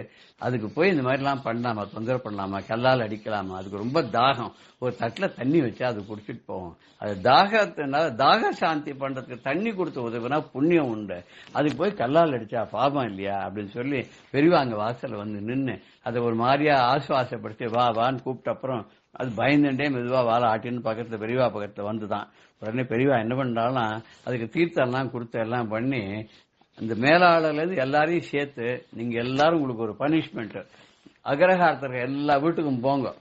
அதுக்கு போய் இந்த மாதிரி எல்லாம் பண்ணலாமா, தொந்தரவு பண்ணலாமா, கல்லால் அடிக்கலாமா? அதுக்கு ரொம்ப தாகம், ஒரு தட்டுல தண்ணி வச்சா அது குடிச்சிட்டு போவோம். அது தாகத்தினால தாக சாந்தி பண்றதுக்கு தண்ணி கொடுத்து உதவுனா புண்ணியம் உண்டு. அதுக்கு போய் கல்லால் அடிச்சா பாவம் இல்லையா அப்படின்னு சொல்லி பெரியவா அங்க வாசல்ல நின்று அதை ஒரு மாதிரியா ஆசுவாசப்படுத்தி வான்னு கூப்பிட்ட அப்புறம் அது பயந்துட்டே மெதுவா வாழை ஆட்டின்னு பக்கத்துல பெரியவா பக்கத்துல வந்துதான். உடனே பெரியவா என்ன பண்றாலும் அதுக்கு தீர்த்தம் எல்லாம் கொடுத்து எல்லாம் பண்ணி அந்த மேலாளர்ல இருந்து எல்லாரையும் சேர்த்து, நீங்க எல்லாரும் உங்களுக்கு ஒரு பனிஷ்மெண்ட், அக்ரஹாரத்துல எல்லா வீட்டுக்கும் போங்க,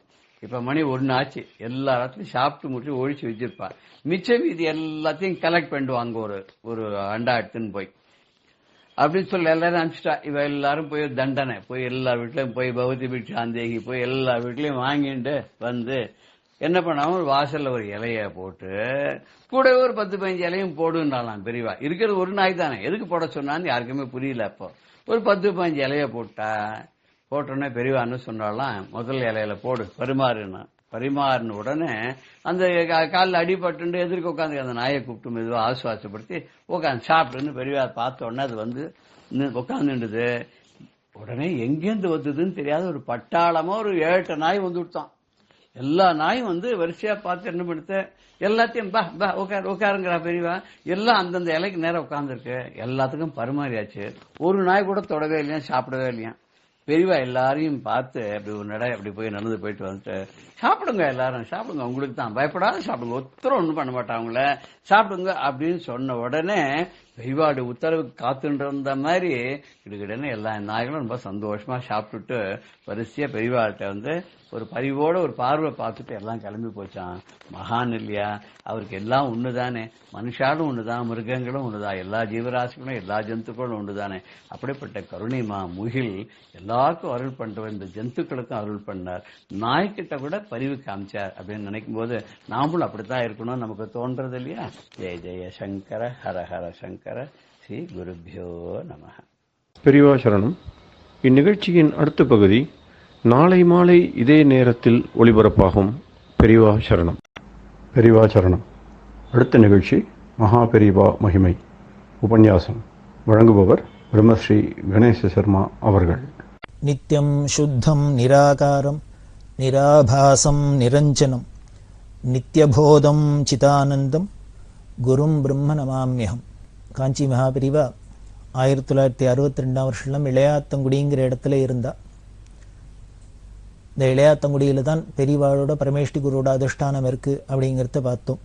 இப்ப மணி 1 ஆச்சு, எல்லா இடத்துலயும் சாப்பிட்டு முடிச்சு ஒழிச்சு வச்சிருப்பா, மிச்ச மீதி எல்லாத்தையும் கலெக்ட் பண்ணிடுவாங்க ஒரு அண்டா எடுத்துன்னு போய் அப்படின்னு சொல்லி எல்லாரும் அனுப்பிச்சிட்டா. இவ எல்லாரும் போய் தண்டனை போய் எல்லா வீட்லயும் போய் பௌத்தி பிக்ஷாந்தேகி போய் எல்லா வீட்லயும் வாங்கிட்டு வந்து என்ன பண்ணாம ஒரு வாசல்ல ஒரு இலைய போட்டு கூடவே ஒரு 10-15 இலையும் போடுன்றாலாம் பெரியவா. இருக்கிறது ஒரு நாய் தானே, எதுக்கு போட சொன்னான்னு யாருக்குமே புரியல. அப்போ ஒரு 10-15 இலைய போட்டோன்னே பெரியவா என்ன சொன்னாலாம், முதல் இலையில போடு பரிமாறின உடனே அந்த காலில் அடிபட்டு எதிர்க்க உட்காந்து அந்த நாயை கூப்பிட்டு மெதுவாக ஆசுவாசப்படுத்தி உட்காந்து சாப்பிட்டுன்னு பெரியவா பார்த்த உடனே அது உட்காந்துடுது. உடனே எங்கேருந்து வந்ததுன்னு தெரியாத ஒரு பட்டாளமா ஒரு 7-8 நாய் வந்து விட்டான். எல்லா நாயும் வந்து வரிசையா பார்த்து என்ன பண்ணுத்த எல்லாத்தையும் பா உட்காருங்கிறா பெரியவா. எல்லாம் அந்தந்த இலைக்கு நேரம் உட்காந்துருக்கு. எல்லாத்துக்கும் பரிமாறியாச்சு. ஒரு நாய் கூட தொடவே இல்லையா, சாப்பிடவே இல்லையா. பெரியவா எல்லாரையும் பார்த்து அப்படி ஒரு நடை அப்படி போய் நடந்து போயிட்டு வந்துட்டு, சாப்பிடுங்க எல்லாரும் சாப்பிடுங்க, உங்களுக்கு தான் பயப்படாத சாப்பிடுங்க, ஒருத்தரும் ஒன்றும் பண்ண மாட்டாங்கள, சாப்பிடுங்க அப்படின்னு சொன்ன உடனே பெரியவாடு உத்தரவுக்கு காத்துட்டு இருந்த மாதிரி கிடுகிடன்னு எல்லா நாய்களும் ரொம்ப சந்தோஷமா சாப்பிட்டுட்டு வரிசையா பெரியவாட்ட வந்து ஒரு பரிவோட ஒரு பார்வை பார்த்துட்டு எல்லாம் கிளம்பி போச்சான். மகான் இல்லையா, அவருக்கு எல்லாம் ஒண்ணுதானே, மனுஷாலும் ஒண்ணுதான், மிருகங்களும் ஒண்ணுதான், எல்லா ஜீவராசிகளும் எல்லா ஜந்துக்களும் ஒண்ணுதானே. அப்படிப்பட்ட கருணைமா முகில் எல்லாருக்கும் அருள் பண்றவர், இந்த ஜந்துக்களுக்கும் அருள் பண்ணார், நாய்கிட்ட கூட பரிவு காமிச்சார் அப்படின்னு நினைக்கும் போது நாமளும் அப்படித்தான் இருக்கணும் நமக்கு தோன்றது இல்லையா. ஜெய ஜெய சங்கர ஹர ஹர சங்கர ஸ்ரீ குருபியோ நம. பெரியவா சரணம். இந்நிகழ்ச்சியின் அடுத்த பகுதி நாளை மாலை இதே நேரத்தில் ஒளிபரப்பாகும். பெரியவா சரணம். பெரியவா சரணம். அடுத்த நிகழ்ச்சி மகா பெரியவா மகிமை உபன்யாசம். வழங்குபவர் பிரம்மஸ்ரீ கணேச சர்மா அவர்கள். நித்யம் சுத்தம் நிராகாரம் நிராபாசம் நிரஞ்சனம் நித்யபோதம் சிதானந்தம் குரும் பிரம்ம நமாம்யகம். காஞ்சி மகாபிரிவா 1962 வருஷம் இளையாத்தங்குடிங்கிற இடத்துல இருந்தா. இந்த இளையாத்தங்குடியில தான் பெரியவாளோட பரமேஷ்டி குருவோட அதிஷ்டானம் இருக்கு அப்படிங்கிறத பார்த்தோம்.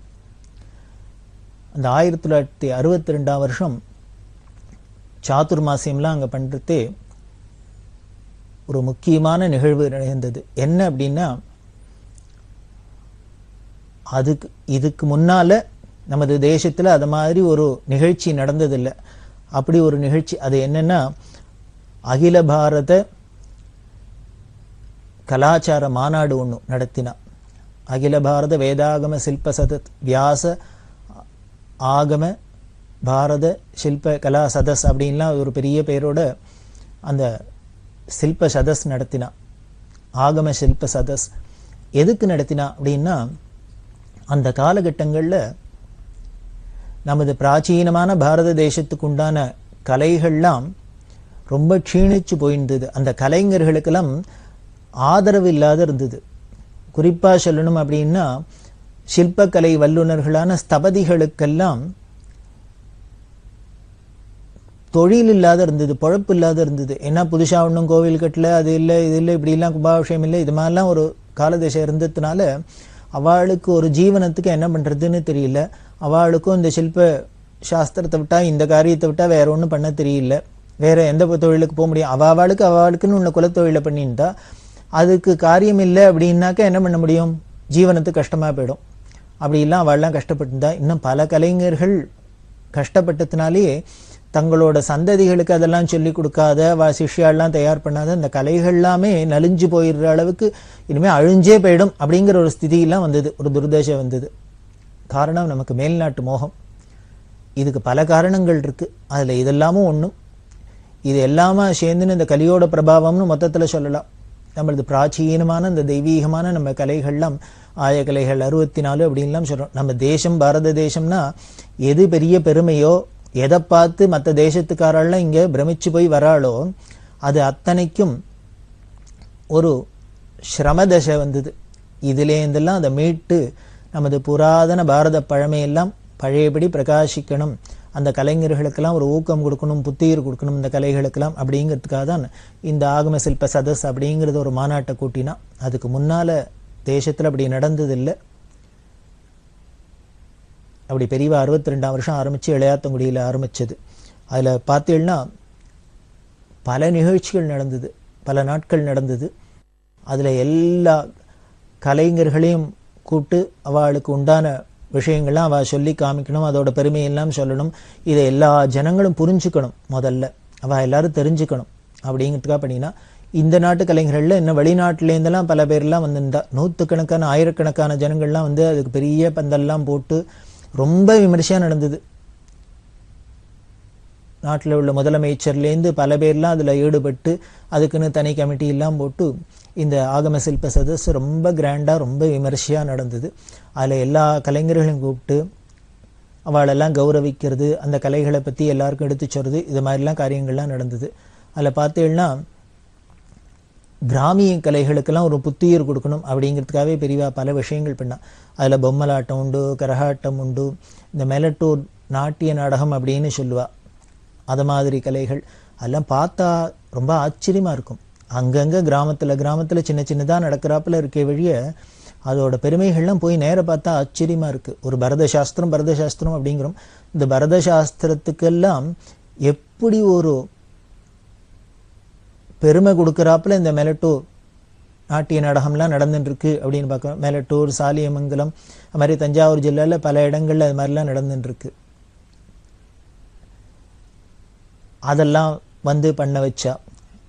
அந்த 1962 வருஷம் சாதுர்மாசியம்லாம் அங்கே பண்ணுறதே ஒரு முக்கியமான நிகழ்வு நடந்தது. என்ன அப்படின்னா, இதுக்கு முன்னால நமது தேசத்தில் அது மாதிரி ஒரு நிகழ்ச்சி நடந்ததில்லை. அப்படி ஒரு நிகழ்ச்சி அது என்னன்னா, அகில பாரத கலாச்சார மாநாடு ஒன்று நடத்தினா. அகில பாரத வேதாகம சில்ப சதத் வியாச ஆகம பாரத சில்ப கலா சதஸ் அப்படின்லாம் ஒரு பெரிய பேரோட அந்த சில்ப சதஸ் நடத்தினா. ஆகம சில்ப சதஸ் எதுக்கு நடத்தினா அப்படின்னா, அந்த காலகட்டங்களில் நமது பிராச்சீனமான பாரத தேசத்துக்கு உண்டான கலைகள்லாம் ரொம்ப க்ஷீணிச்சு போயிருந்தது. அந்த கலைஞர்களுக்கெல்லாம் ஆதரவு இல்லாத இருந்தது. குறிப்பாக சொல்லணும் அப்படின்னா, சில்பக்கலை வல்லுநர்களான ஸ்தபதிகளுக்கெல்லாம் தொழில் இல்லாத இருந்தது, பொழப்பு இல்லாத இருந்தது. ஏன்னா புதுசாக ஒன்றும் கோவில் கட்டல, அது இல்லை இது இல்லை, இப்படிலாம் கும்பாபிஷேகம் இல்லை, இது மாதிரிலாம் ஒரு காலதேசம் இருந்ததுனால அவளுக்கு ஒரு ஜீவனத்துக்கு என்ன பண்ணுறதுன்னு தெரியல. அவளுக்கும் இந்த சில்ப சாஸ்திரத்தை விட்டால், இந்த காரியத்தை விட்டால் வேற ஒன்றும் பண்ண தெரியல. வேற எந்த தொழிலுக்கு போக முடியும்? அவளுக்குன்னு உள்ள குலத்தொழிலை பண்ணியிருந்தா அதுக்கு காரியம் இல்லை அப்படின்னாக்கா என்ன பண்ண முடியும்? ஜீவனத்துக்கு கஷ்டமாக போயிடும். அப்படிலாம் அவள்லாம் கஷ்டப்பட்டுருந்தா. இன்னும் பல கலைஞர்கள் கஷ்டப்பட்டதுனாலேயே தங்களோட சந்ததிகளுக்கு அதெல்லாம் சொல்லிக் கொடுக்காத, சிஷ்யாலாம் தயார் பண்ணாத அந்த கலைகள் எல்லாமே நலிஞ்சு போயிடுற அளவுக்கு இனிமேல் அழிஞ்சே போயிடும் அப்படிங்கிற ஒரு ஸ்திதியெல்லாம் வந்தது, ஒரு துர்தசை வந்தது. காரணம் நமக்கு மேல்நாட்டு மோகம். இதுக்கு பல காரணங்கள் இருக்கு. அதில் இதெல்லாமும் ஒன்றும். இது எல்லாமே சேர்ந்துன்னு இந்த கலியோட பிரபாவம்னு மொத்தத்தில் சொல்லலாம். நம்மளது பிராச்சீனமான இந்த தெய்வீகமான நம்ம கலைகள்லாம் ஆயக்கலைகள் 64 அப்படின்லாம் சொல்கிறோம். நம்ம தேசம் பாரத தேசம்னா எது பெரிய பெருமையோ, எதை பார்த்து மற்ற தேசத்துக்காரெல்லாம் இங்கே பிரமிச்சு போய் வராளோ அது அத்தனைக்கும் ஒரு சிரமதசை வந்தது. இதுலேருந்தெல்லாம் அதை மீட்டு நமது புராதன பாரத பழமையெல்லாம் பழையபடி பிரகாசிக்கணும், அந்த கலைஞர்களுக்கெல்லாம் ஒரு ஊக்கம் கொடுக்கணும், புத்துயிர் கொடுக்கணும் இந்த கலைகளுக்கெல்லாம் அப்படிங்கிறதுக்காக தான் இந்த ஆகம சில்ப சதஸ் அப்படிங்கிறது ஒரு மாநாட்டை கூட்டினா. அதுக்கு முன்னால் தேசத்தில் அப்படி நடந்ததில்லை. அப்படி பெரியவா 62 வருஷம் ஆரம்பித்து இளையாத்தங்குடியில் ஆரம்பித்தது. அதில் பார்த்தீங்கன்னா பல நிகழ்ச்சிகள் நடந்தது, பல நாட்கள் நடந்தது. அதில் எல்லா கலைஞர்களையும் கூப்பிட்டு அவளுக்கு உண்டான விஷயங்கள்லாம் அவள் சொல்லி காமிக்கணும், அதோட பெருமையெல்லாம் சொல்லணும். இதை எல்லா ஜனங்களும் புரிஞ்சுக்கணும். முதல்ல அவள் எல்லாரும் தெரிஞ்சுக்கணும் அப்படிங்கிறதுக்காக பண்ணினா. இந்த நாட்டு கலைஞர்களில் இன்னும் வெளிநாட்டிலேருந்தெல்லாம் பல பேர்லாம் வந்திருந்தா. 100கணக்கான 1000கணக்கான ஜனங்கள்லாம் வந்து அதுக்கு பெரிய பந்தல்லாம் போட்டு ரொம்ப விமர்சையாக நடந்தது. நாட்டில் உள்ள முதலமைச்சர்லேருந்து பல பேர்லாம் அதில் ஈடுபட்டு அதுக்குன்னு தனி கமிட்டி எல்லாம் போட்டு இந்த ஆகம சில்ப சதஸ் ரொம்ப கிராண்டாக ரொம்ப விமர்சையாக நடந்தது. அதில் எல்லா கலைஞர்களையும் கூப்பிட்டு அவளெல்லாம் கௌரவிக்கிறது, அந்த கலைகளை பற்றி எல்லாருக்கும் எடுத்து சொல்கிறது, இது மாதிரிலாம் காரியங்கள்லாம் நடந்தது. அதில் பார்த்தீங்கன்னா கிராமிய கலைகளுக்கெல்லாம் ஒரு புத்துயிர் கொடுக்கணும் அப்படிங்கிறதுக்காகவே பெரியவா பல விஷயங்கள் பண்ணா. அதில் பொம்மலாட்டம் உண்டு, கரகாட்டம் உண்டு, இந்த மெலட்டூர் நாட்டிய நாடகம் அப்படின்னு சொல்லுவா. அது மாதிரி கலைகள் அதெல்லாம் பார்த்தா ரொம்ப ஆச்சரியமாக இருக்கும். அங்கங்கே கிராமத்தில் சின்ன சின்னதாக நடக்கிறாப்புல இருக்கே வழிய அதோட பெருமைகள்லாம் போய் நேர பார்த்தா ஆச்சரியமாக இருக்குது. ஒரு பரத சாஸ்திரம் அப்படிங்கிறோம். இந்த பரத சாஸ்திரத்துக்கெல்லாம் எப்படி ஒரு பெருமை கொடுக்குறாப்புல இந்த மெலட்டூர் நாட்டிய நாடகம்லாம் நடந்துட்டு இருக்கு அப்படின்னு பார்க்கணும். மெலட்டூர், சாலியமங்கலம், அது மாதிரி தஞ்சாவூர் ஜில்லாவில் பல இடங்கள்ல அது மாதிரிலாம் நடந்துட்டு இருக்கு. அதெல்லாம் வந்து பண்ண வச்சா.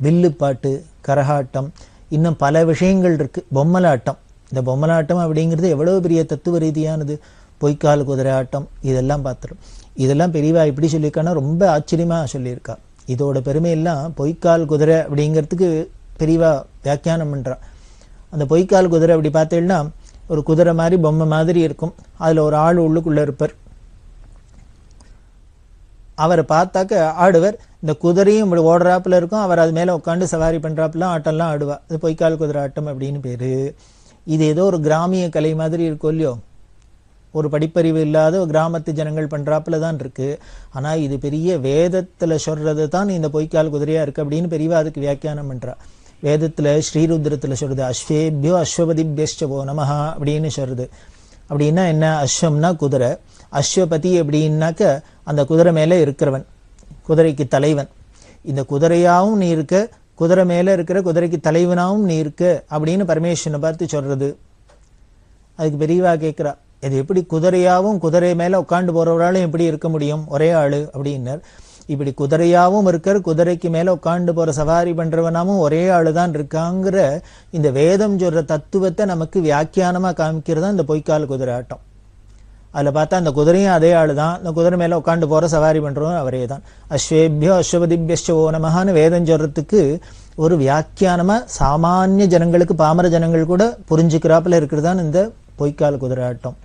வில்லுப்பாட்டு, கரகாட்டம், இன்னும் பல விஷயங்கள் இருக்கு. பொம்மலாட்டம், இந்த பொம்மலாட்டம் அப்படிங்கிறது எவ்வளவு பெரிய தத்துவ ரீதியானது. பொய்க்கால் குதிரை ஆட்டம், இதெல்லாம் பார்த்துரும். இதெல்லாம் பெரியவா இப்படி சொல்லியிருக்கான்னா ரொம்ப ஆச்சரியமா சொல்லியிருக்கா. இதோட பெருமையெல்லாம் பொய்க்கால் குதிரை அப்படிங்கிறதுக்கு பெரியவா வியாக்கியானம் பண்றா. அந்த பொய்க்கால் குதிரை அப்படி பார்த்தீங்கன்னா ஒரு குதிரை மாதிரி பொம்மை மாதிரி இருக்கும். அதுல ஒரு ஆள் உள்ளுக்குள்ள இருப்பார். அவரை பார்த்தாக்க ஆடுவர். இந்த குதிரையும் இப்படி ஓடுறாப்புல இருக்கும். அவர் அது மேல உட்காந்து சவாரி பண்றாப்புலாம் ஆட்டம்லாம் ஆடுவா. அது பொய்க்கால் குதிரை ஆட்டம் அப்படின்னு பேரு. இது ஏதோ ஒரு கிராமிய கலை மாதிரி இருக்கும் இல்லையோ, ஒரு படிப்பறிவு இல்லாத ஒரு கிராமத்து ஜனங்கள் பண்றாப்புல தான் இருக்கு. ஆனா இது பெரிய வேதத்துல சொல்றது தான் இந்த பொய்க்கால் குதிரையா இருக்கு அப்படின்னு பெரியவா அதுக்கு வியாக்கியானம் பண்றா. வேதத்துல ஸ்ரீருத்ரத்துல சொல்றது அஸ்வேபியோ அஸ்வபதிபியோ நமஹ அப்படின்னு சொல்றது. அப்படின்னா என்ன? அஸ்வம்னா குதிரை, அஸ்வபதி அப்படின்னாக்க அந்த குதிரை மேல இருக்கிறவன், குதிரைக்கு தலைவன். இந்த குதிரையாவும் நீ இருக்க, குதிரை மேல இருக்கிற குதிரைக்கு தலைவனாவும் நீ இருக்க அப்படின்னு பரமேஸ்வரனை பார்த்து சொல்றது. அதுக்கு பெரியவா கேட்கிறா, இது எப்படி குதிரையாவும் குதிரை மேல உட்காந்து போறவராலும் எப்படி இருக்க முடியும் ஒரே ஆளு அப்படின்னார். இப்படி குதிரையாவும் இருக்கார், குதிரைக்கு மேல உட்காந்து போற சவாரி பண்றவனாவும் ஒரே ஆளுதான் இருக்காங்கிற இந்த வேதம் சொல்ற தத்துவத்தை நமக்கு வியாக்கியானமா காமிக்கிறதா இந்த பொய்க்கால் குதிரை ஆட்டம். அதுல பார்த்தா அந்த குதிரையும் அதே ஆளுதான், அந்த குதிரை மேல உட்காந்து போற சவாரி பண்றவன் அவரே தான். அஸ்வேபியோ அஸ்வபதிபியோ நமஹான்னு வேதம் சொல்றதுக்கு ஒரு வியாக்கியானமா சாமானிய ஜனங்களுக்கு, பாமர ஜனங்கள் கூட புரிஞ்சுக்கிறாப்புல இருக்கிறதான் இந்த பொய்க்கால் குதிரை ஆட்டம்.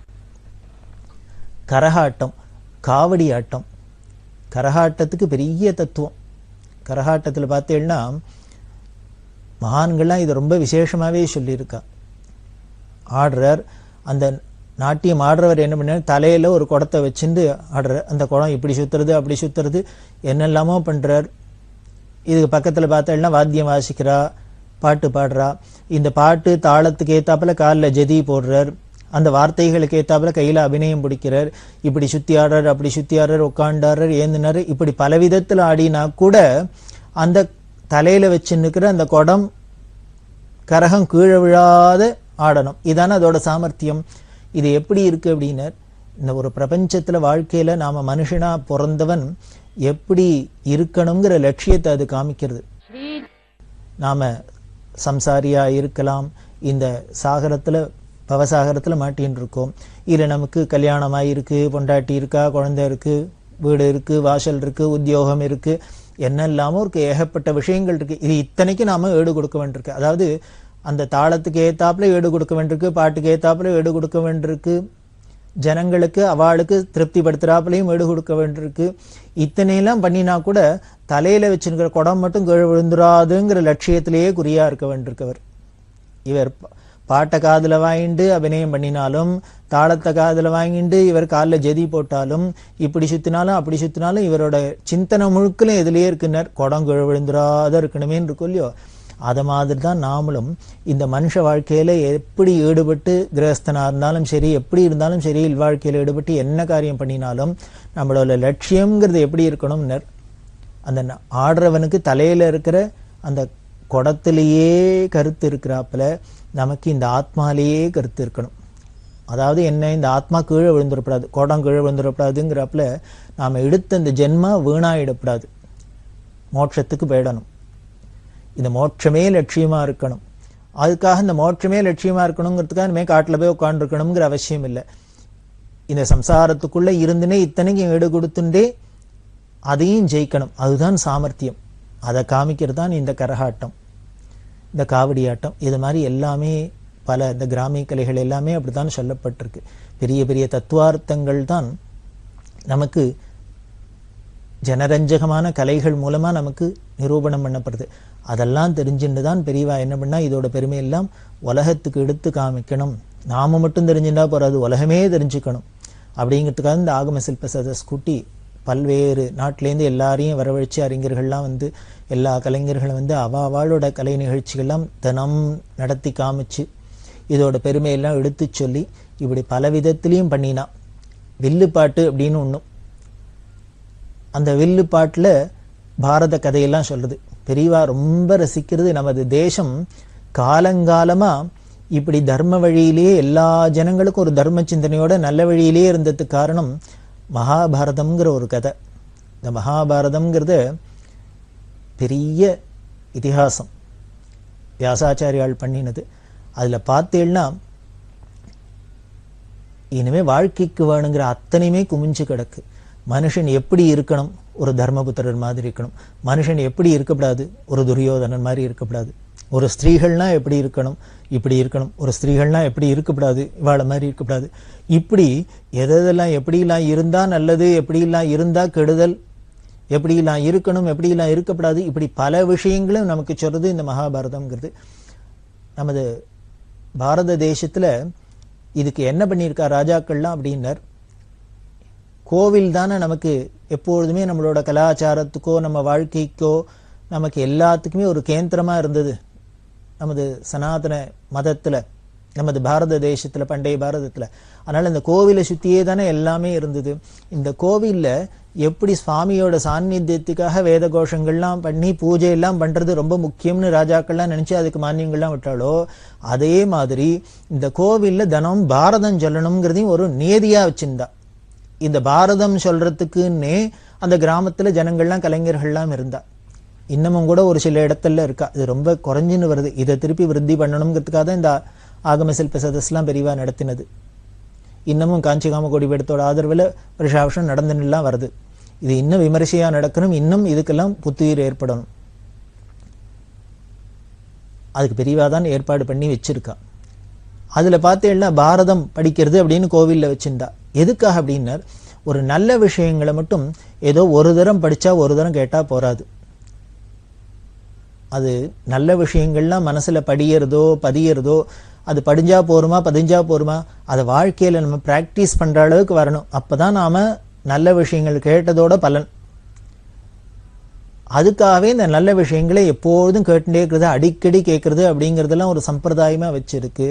கரகாட்டம், காவடி ஆட்டம். கரகாட்டத்துக்கு பெரிய தத்துவம். கரகாட்டத்தில் பார்த்தீங்கன்னா மகான்கள்லாம் இது ரொம்ப விசேஷமாவே சொல்லியிருக்கா. ஆடுறார், அந்த நாட்டியம் ஆடுறவர் என்ன பண்ணார், தலையில ஒரு குடத்தை வச்சுட்டு ஆடுறார். அந்த குடம் இப்படி சுத்துறது அப்படி சுத்துறது என்னெல்லாமோ பண்றார். இதுக்கு பக்கத்துல பார்த்தா வாத்தியம் வாசிக்கிறா, பாட்டு பாடுறா. இந்த பாட்டு தாளத்துக்கு ஏத்தாப்புல காலில் ஜதி போடுறார், அந்த வார்த்தைகளுக்கு ஏத்தாப்புல கையில அபிநயம் பிடிக்கிறார். இப்படி சுத்தி ஆடுறார், அப்படி சுத்தி ஆடுறார், உட்காண்டாடுறார், ஏந்தினார். இப்படி பல விதத்துல ஆடினா கூட அந்த தலையில வச்சு நிற்கிற அந்த குடம் கரகம் கீழே விழாத ஆடணும். இதான அதோட சாமர்த்தியம். இது எப்படி இருக்கு அப்படின்னா, இந்த ஒரு பிரபஞ்சத்துல வாழ்க்கையில நாம மனுஷனா பிறந்தவன் எப்படி இருக்கணுங்கிற லட்சியத்தை அது காமிக்கிறது. நாம சம்சாரியா இருக்கலாம், இந்த சாகரத்துல பவசாகரத்துல மாட்டின்னு இருக்கோம். இல்ல நமக்கு கல்யாணமாயிருக்கு, பொண்டாட்டி இருக்கா, குழந்தை இருக்கு, வீடு இருக்கு, வாசல் இருக்கு, உத்தியோகம் இருக்கு, என்னெல்லாமோ இருக்கு, ஏகப்பட்ட விஷயங்கள் இருக்கு. இது இத்தனைக்கு நாம ஈடு கொடுக்க வேண்டியிருக்கு. அதாவது அந்த தாளத்துக்கு ஏத்தாப்புல ஈடு கொடுக்க வேண்டியிருக்கு, பாட்டுக்கு ஏத்தாப்புல ஈடு கொடுக்க வேண்டியிருக்கு, ஜனங்களுக்கு அவளுக்கு திருப்தி படுத்துறாப்புலையும் ஈடு கொடுக்க வேண்டியிருக்கு. இத்தனையெல்லாம் பண்ணினா கூட தலையில வச்சிருக்கிற குடம் மட்டும் கீழே விழுந்துராதுங்கிற லட்சியத்திலேயே குறியா இருக்க வேண்டியிருக்கவர். இவர் பாட்டை காதுல வாங்கிட்டு அபிநயம் பண்ணினாலும், தாளத்தை காதுல வாங்கிட்டு இவர் காலில் ஜதி போட்டாலும், இப்படி சுத்தினாலும் அப்படி சுத்தினாலும் இவரோட சிந்தனை முழுக்கலும் எதுலயே இருக்குனர், குடம் கீழே விழுந்துராத இருக்கணுமேன்னு இருக்கும் இல்லையோ. அத மாதிரி தான் நாமளும் இந்த மனுஷ வாழ்க்கையில எப்படி ஈடுபட்டு, கிரகஸ்தனா இருந்தாலும் சரி, எப்படி இருந்தாலும் சரி, இல்வாழ்க்கையில ஈடுபட்டு என்ன காரியம் பண்ணினாலும் நம்மளோட லட்சியம்ங்கிறது எப்படி இருக்கணும்னர், அந்த ஆடுறவனுக்கு தலையில இருக்கிற அந்த குடத்திலேயே கருத்து இருக்கிறாப்புல நமக்கு இந்த ஆத்மாலேயே கருத்து இருக்கணும். அதாவது என்ன, இந்த ஆத்மா கீழே விழுந்துடப்படாது, குடம் கீழே விழுந்துடப்படாதுங்கிறாப்புல நாம எடுத்த இந்த ஜென்மா வீணாயிடப்படாது, மோட்சத்துக்கு போயிடணும். இந்த மோட்சமே லட்சியமா இருக்கணும். அதுக்காக இந்த மோட்சமே லட்சியமா இருக்கணுங்கிறதுக்காக இனிமே காட்டுல போய் உட்கார்ந்து இருக்கணுங்கிற அவசியம் இல்லை. இந்த சம்சாரத்துக்குள்ள இருந்துனே இத்தனைக்கும் ஈடு கொடுத்துட்டே அதையும் ஜெயிக்கணும். அதுதான் சாமர்த்தியம். அதை காமிக்கிறது தான் இந்த கரகாட்டம், இந்த காவடி ஆட்டம். இது மாதிரி எல்லாமே பல இந்த கிராமிய கலைகள் எல்லாமே அப்படித்தான் சொல்லப்பட்டிருக்கு. பெரிய பெரிய தத்துவார்த்தங்கள் தான் நமக்கு ஜனரஞ்சகமான கலைகள் மூலமா நமக்கு நிரூபணம் பண்ணப்படுது. அதெல்லாம் தெரிஞ்சுட்டு தான் பெரியவா என்ன பண்ணா இதோட பெருமையெல்லாம் உலகத்துக்கு எடுத்து காமிக்கணும். நாம மட்டும் தெரிஞ்சுட்டா போறாது, உலகமே தெரிஞ்சுக்கணும் அப்படிங்கிறதுக்காக இந்த ஆகம சில்ப சதஸ் கூட்டி பல்வேறு நாட்டிலேருந்து எல்லாரையும் வரவழைச்சு அறிஞர்கள்லாம் வந்து எல்லா கலைஞர்களும் வந்து அவளோட கலை நிகழ்ச்சிகள்லாம் தினம் நடத்தி காமிச்சு இதோட பெருமையெல்லாம் எடுத்து சொல்லி இப்படி பல விதத்திலையும் பண்ணினா. வில்லுப்பாட்டு அப்படின்னு ஒன்றும், அந்த வில்லுப்பாட்டில் பாரத கதையெல்லாம் சொல்றது. பெரியவா ரொம்ப ரசிக்கிறது. நமது தேசம் காலங்காலமா இப்படி தர்ம வழியிலேயே எல்லா ஜனங்களுக்கும் ஒரு தர்ம சிந்தனையோட நல்ல வழியிலேயே இருந்ததுக்கு காரணம் மகாபாரதம்ங்கிற ஒரு கதை. இந்த மகாபாரதம்ங்கிறது பெரிய இதிகாசம், வியாசாச்சாரியால் பண்ணினது. அதுல பார்த்தேன்னா இனிமே வாழ்க்கைக்கு வேணுங்கிற அத்தனையுமே குமிஞ்சு கிடக்கு. மனுஷன் எப்படி இருக்கணும், ஒரு தர்மபுத்திரர் மாதிரி இருக்கணும். மனுஷன் எப்படி இருக்கக்கூடாது, ஒரு துரியோதனன் மாதிரி இருக்கக்கூடாது. ஒரு ஸ்திரீகள்னா எப்படி இருக்கணும், இப்படி இருக்கணும். ஒரு ஸ்திரீகள்னா எப்படி இருக்கக்கூடாது, இவாள மாதிரி இருக்கக்கூடாது. இப்படி எதெல்லாம் எப்படிலாம் இருந்தா நல்லது, எப்படிலாம் இருந்தா கெடுதல், எப்படிலாம் இருக்கணும், எப்படிலாம் இருக்கக்கூடாது, இப்படி பல விஷயங்களும் நமக்கு சொல்றது இந்த மகாபாரதம்ங்கிறது. நமது பாரத தேசத்துல இதுக்கு என்ன பண்ணியிருக்கா ராஜாக்கள்லாம் அப்படின்னார், கோவில் தானே நமக்கு எப்பொழுதுமே நம்மளோட கலாச்சாரத்துக்கோ நம்ம வாழ்க்கைக்கோ நமக்கு எல்லாத்துக்குமே ஒரு கேந்திரமா இருந்தது. நமது சனாதன மதத்துல, நமது பாரத தேசத்துல, பண்டைய பாரதத்துல. அதனால இந்த கோவிலை சுத்தியே தானே எல்லாமே இருந்தது. இந்த கோவில்ல எப்படி சுவாமியோட சாநித்தியத்துக்காக வேத கோஷங்கள்லாம் பண்ணி பூஜை எல்லாம் பண்றது ரொம்ப முக்கியம்னு ராஜாக்கள்லாம் நினைச்சு அதுக்கு மானியங்கள்லாம் விட்டாலோ, அதே மாதிரி இந்த கோவில்ல தினம் பாரதம் சொல்லணுங்கிறதையும் ஒரு நியதியா வச்சிருந்தா. இந்த பாரதம் சொல்றதுக்குன்னே அந்த கிராமத்துல ஜனங்கள்லாம் கலைஞர்கள்லாம் இருந்தா. இன்னமும் கூட ஒரு சில இடத்துல இருக்கா. இது ரொம்ப குறைஞ்சுன்னு வருது. இதை திருப்பி விருத்தி பண்ணணுங்கிறதுக்காக தான் இந்த ஆகம சில்ப சதஸ்லாம் பெரிவா நடத்தினது. இன்னமும் காஞ்சி காமகோடி பீடத்தோட ஆதரவில் வருஷாவருஷம் நடந்துலாம் வருது. இது இன்னும் விமரிசையா நடக்கணும், இன்னும் இதுக்கெல்லாம் புத்துயிர் ஏற்படணும். அதுக்கு பெரியவா தான் ஏற்பாடு பண்ணி வச்சிருக்கா. அதுல பார்த்தேன்னா பாரதம் படிக்கிறது அப்படின்னு கோவில்ல வச்சிருந்தா. எதுக்காக அப்படின்னா, ஒரு நல்ல விஷயங்களை மட்டும் ஏதோ ஒரு தரம் படிச்சா ஒரு தரம் கேட்டா போராது. அது நல்ல விஷயங்கள்லாம் மனசுல படியறதோ பதியறதோ, அது படிஞ்சா போருமா பதிஞ்சா போருமா, அதை வாழ்க்கையில நம்ம பிராக்டிஸ் பண்ற அளவுக்கு வரணும். அப்பதான் நாம நல்ல விஷயங்கள் கேட்டதோட பலன். அதுக்காகவே இந்த நல்ல விஷயங்களை எப்போதும் கேட்டுட்டே இருக்கிறது, அடிக்கடி கேட்கறது அப்படிங்கறதெல்லாம் ஒரு சம்பிரதாயமா வச்சிருக்கு.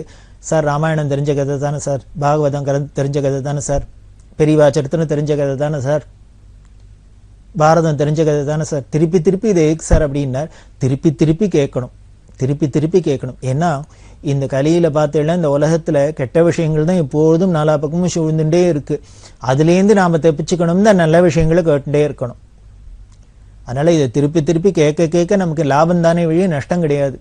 சார் ராமாயணம் தெரிஞ்ச கதை தானே சார், பாகவதம் தெரிஞ்ச கதை தானே சார், பெரியவா சரித்திரம் தெரிஞ்ச கதை தானே சார், பாரதம் தெரிஞ்ச கதை தானே சார், திருப்பி திருப்பி இது எதுக்கு சார் அப்படின்னா, திருப்பி திருப்பி கேட்கணும், திருப்பி திருப்பி கேட்கணும். ஏன்னா இந்த கலியில பார்த்தேன்னா இந்த உலகத்துல கெட்ட விஷயங்கள் தான் எப்பொழுதும் நாலா பக்கமும் சூழ்ந்துட்டே இருக்கு. அதுலேருந்து நாம தப்பிச்சுக்கணும் தான் நல்ல விஷயங்களை கேட்டுட்டே இருக்கணும். அதனால இதை திருப்பி திருப்பி கேட்க கேட்க நமக்கு லாபம் தானே வழியே நஷ்டம் கிடையாது.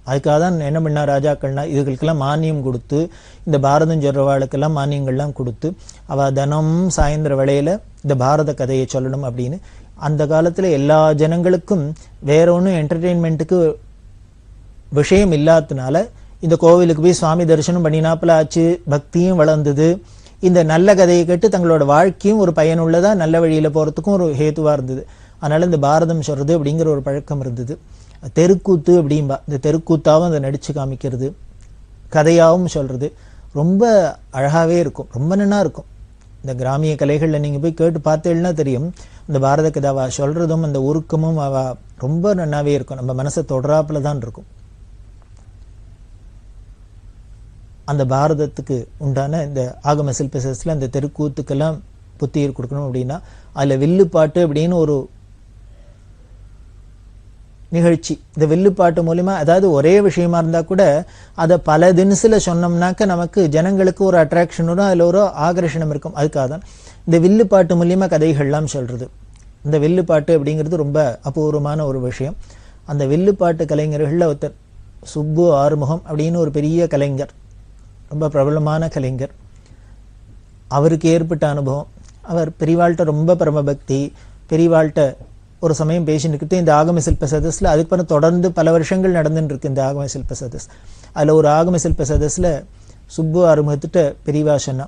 அதுக்காக தான் என்ன பண்ணா ராஜாக்கள்னா இதுகளுக்கெல்லாம் மானியம் கொடுத்து, இந்த பாரதம் சொல்றவாளுக்கெல்லாம் மானியங்கள்லாம் கொடுத்து, அவ தினம் சாயந்தர வேளையில இந்த பாரத கதையை சொல்லணும் அப்படின்னு. அந்த காலத்துல எல்லா ஜனங்களுக்கும் வேற ஒன்றும் என்டர்டெயின்மெண்ட்டுக்கு விஷயம் இல்லாததுனால இந்த கோவிலுக்கு போய் சுவாமி தரிசனம் பண்ணினாப்புல ஆச்சு, பக்தியும் வளர்ந்தது. இந்த நல்ல கதையை கேட்டு தங்களோட வாழ்க்கையும் ஒரு பயனுள்ளதா நல்ல வழியில போறதுக்கும் ஒரு ஹேத்துவா இருந்தது. அதனால இந்த பாரதம் சொல்றது அப்படிங்கிற ஒரு பழக்கம் இருந்தது. தெருக்கூத்து அப்படின்பா, இந்த தெருக்கூத்தாவும் அதை நடிச்சு காமிக்கிறது, கதையாவும் சொல்றது ரொம்ப அழகாவே இருக்கும், ரொம்ப நன்னா இருக்கும். இந்த கிராமிய கலைகள்ல நீங்க போய் கேட்டு பார்த்தேன்னா தெரியும், இந்த பாரத கதாவா சொல்றதும் அந்த உருக்கமும் அவ ரொம்ப நன்னாவே இருக்கும், நம்ம மனசை தொடராப்புல தான் இருக்கும். அந்த பாரதத்துக்கு உண்டான இந்த ஆகம சில்பசஸ்ல அந்த தெருக்கூத்துக்கெல்லாம் புத்துயிர் கொடுக்கணும் அப்படின்னா அதுல வில்லுப்பாட்டு அப்படின்னு ஒரு நிகழ்ச்சி. இந்த வில்லுப்பாட்டு மூலமா, அதாவது ஒரே விஷயமா இருந்தா கூட அதை பல தினசுல சொன்னோம்னாக்க நமக்கு ஜனங்களுக்கு ஒரு அட்ராக்ஷன் வரும், அதுல ஒரு ஆகர்ஷணம் இருக்கும். அதுக்காக தான் இந்த வில்லுப்பாட்டு மூலியமா கதைகள்லாம் சொல்றது. இந்த வில்லுப்பாட்டு அப்படிங்கிறது ரொம்ப அபூர்வமான ஒரு விஷயம். அந்த வில்லுப்பாட்டு கலைஞர்கள்ல ஒருத்தர் சுப்பு ஆறுமுகம் அப்படின்னு ஒரு பெரிய கலைஞர், ரொம்ப பிரபலமான கலைஞர். அவருக்கு ஏற்பட்ட அனுபவம், அவர் பெரியவாள்கிட்ட ரொம்ப பரமபக்தி, பெரியவாள்கிட்ட ஒரு சமயம் பேசிட்டு இந்த ஆகம சில்ப சதஸ்ல அதுக்கப்புறம் தொடர்ந்து பல வருஷங்கள் நடந்துட்டு இருக்கு இந்த ஆகம சில்ப சதஸ். அதுல ஒரு ஆகம சில்ப சதஸ்ல சுப்பு ஆறுமுகத்திட்ட பெரியவா சொன்னா,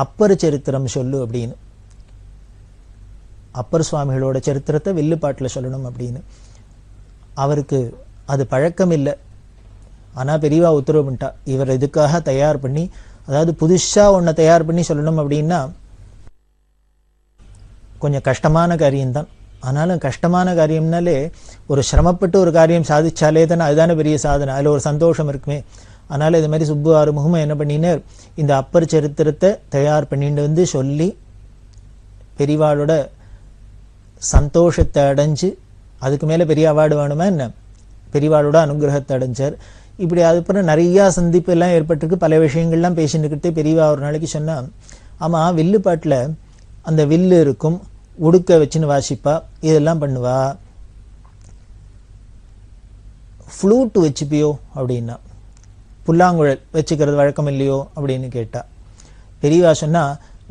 அப்பர் சரித்திரம் சொல்லு அப்படின்னு. அப்பர் சுவாமிகளோட சரித்திரத்தை வில்லுப்பாட்டில் சொல்லணும் அப்படின்னு. அவருக்கு அது பழக்கம் இல்லை. ஆனால் பெரியவா உத்தரவு பண்ணிட்டா, இவர் இதுக்காக தயார் பண்ணி, அதாவது புதுசாக ஒன்றை தயார் பண்ணி சொல்லணும் அப்படின்னா கொஞ்சம் கஷ்டமான காரியம்தான். ஆனாலும் கஷ்டமான காரியம்னாலே ஒரு சிரமப்பட்டு ஒரு காரியம் சாதிச்சாலே தானே அதுதானே பெரிய சாதனை, அதில் ஒரு சந்தோஷம் இருக்குமே. அதனால் இது மாதிரி சுப்பு ஆறுமுகமும் என்ன பண்ணினார், இந்த அப்பர் சரித்திரத்தை தயார் பண்ணிட்டு வந்து சொல்லி பெரியவாளோட சந்தோஷத்தை அடைஞ்சு, அதுக்கு மேலே பெரிய அவார்டு வேணுமா என்ன, பெரியவாளோட அனுகிரகத்தை அடைஞ்சார். இப்படி அதுக்கப்புறம் நிறையா சந்திப்பு எல்லாம் ஏற்பட்டிருக்கு. பல விஷயங்கள்லாம் பேசிட்டுக்கிட்டே பெரியவா ஒரு நாளைக்கு சொன்னால், ஆமாம் வில்லுப்பாட்டில் அந்த வில்லு இருக்கும், உடுக்க வச்சுன்னு வாசிப்பா, இதெல்லாம் பண்ணுவா, ஃப்ளூட் வச்சுப்பியோ அப்படின்னா, புல்லாங்குழல் வச்சுக்கிறது வழக்கம் இல்லையோ அப்படின்னு கேட்டா. பெரியவா சொன்னா,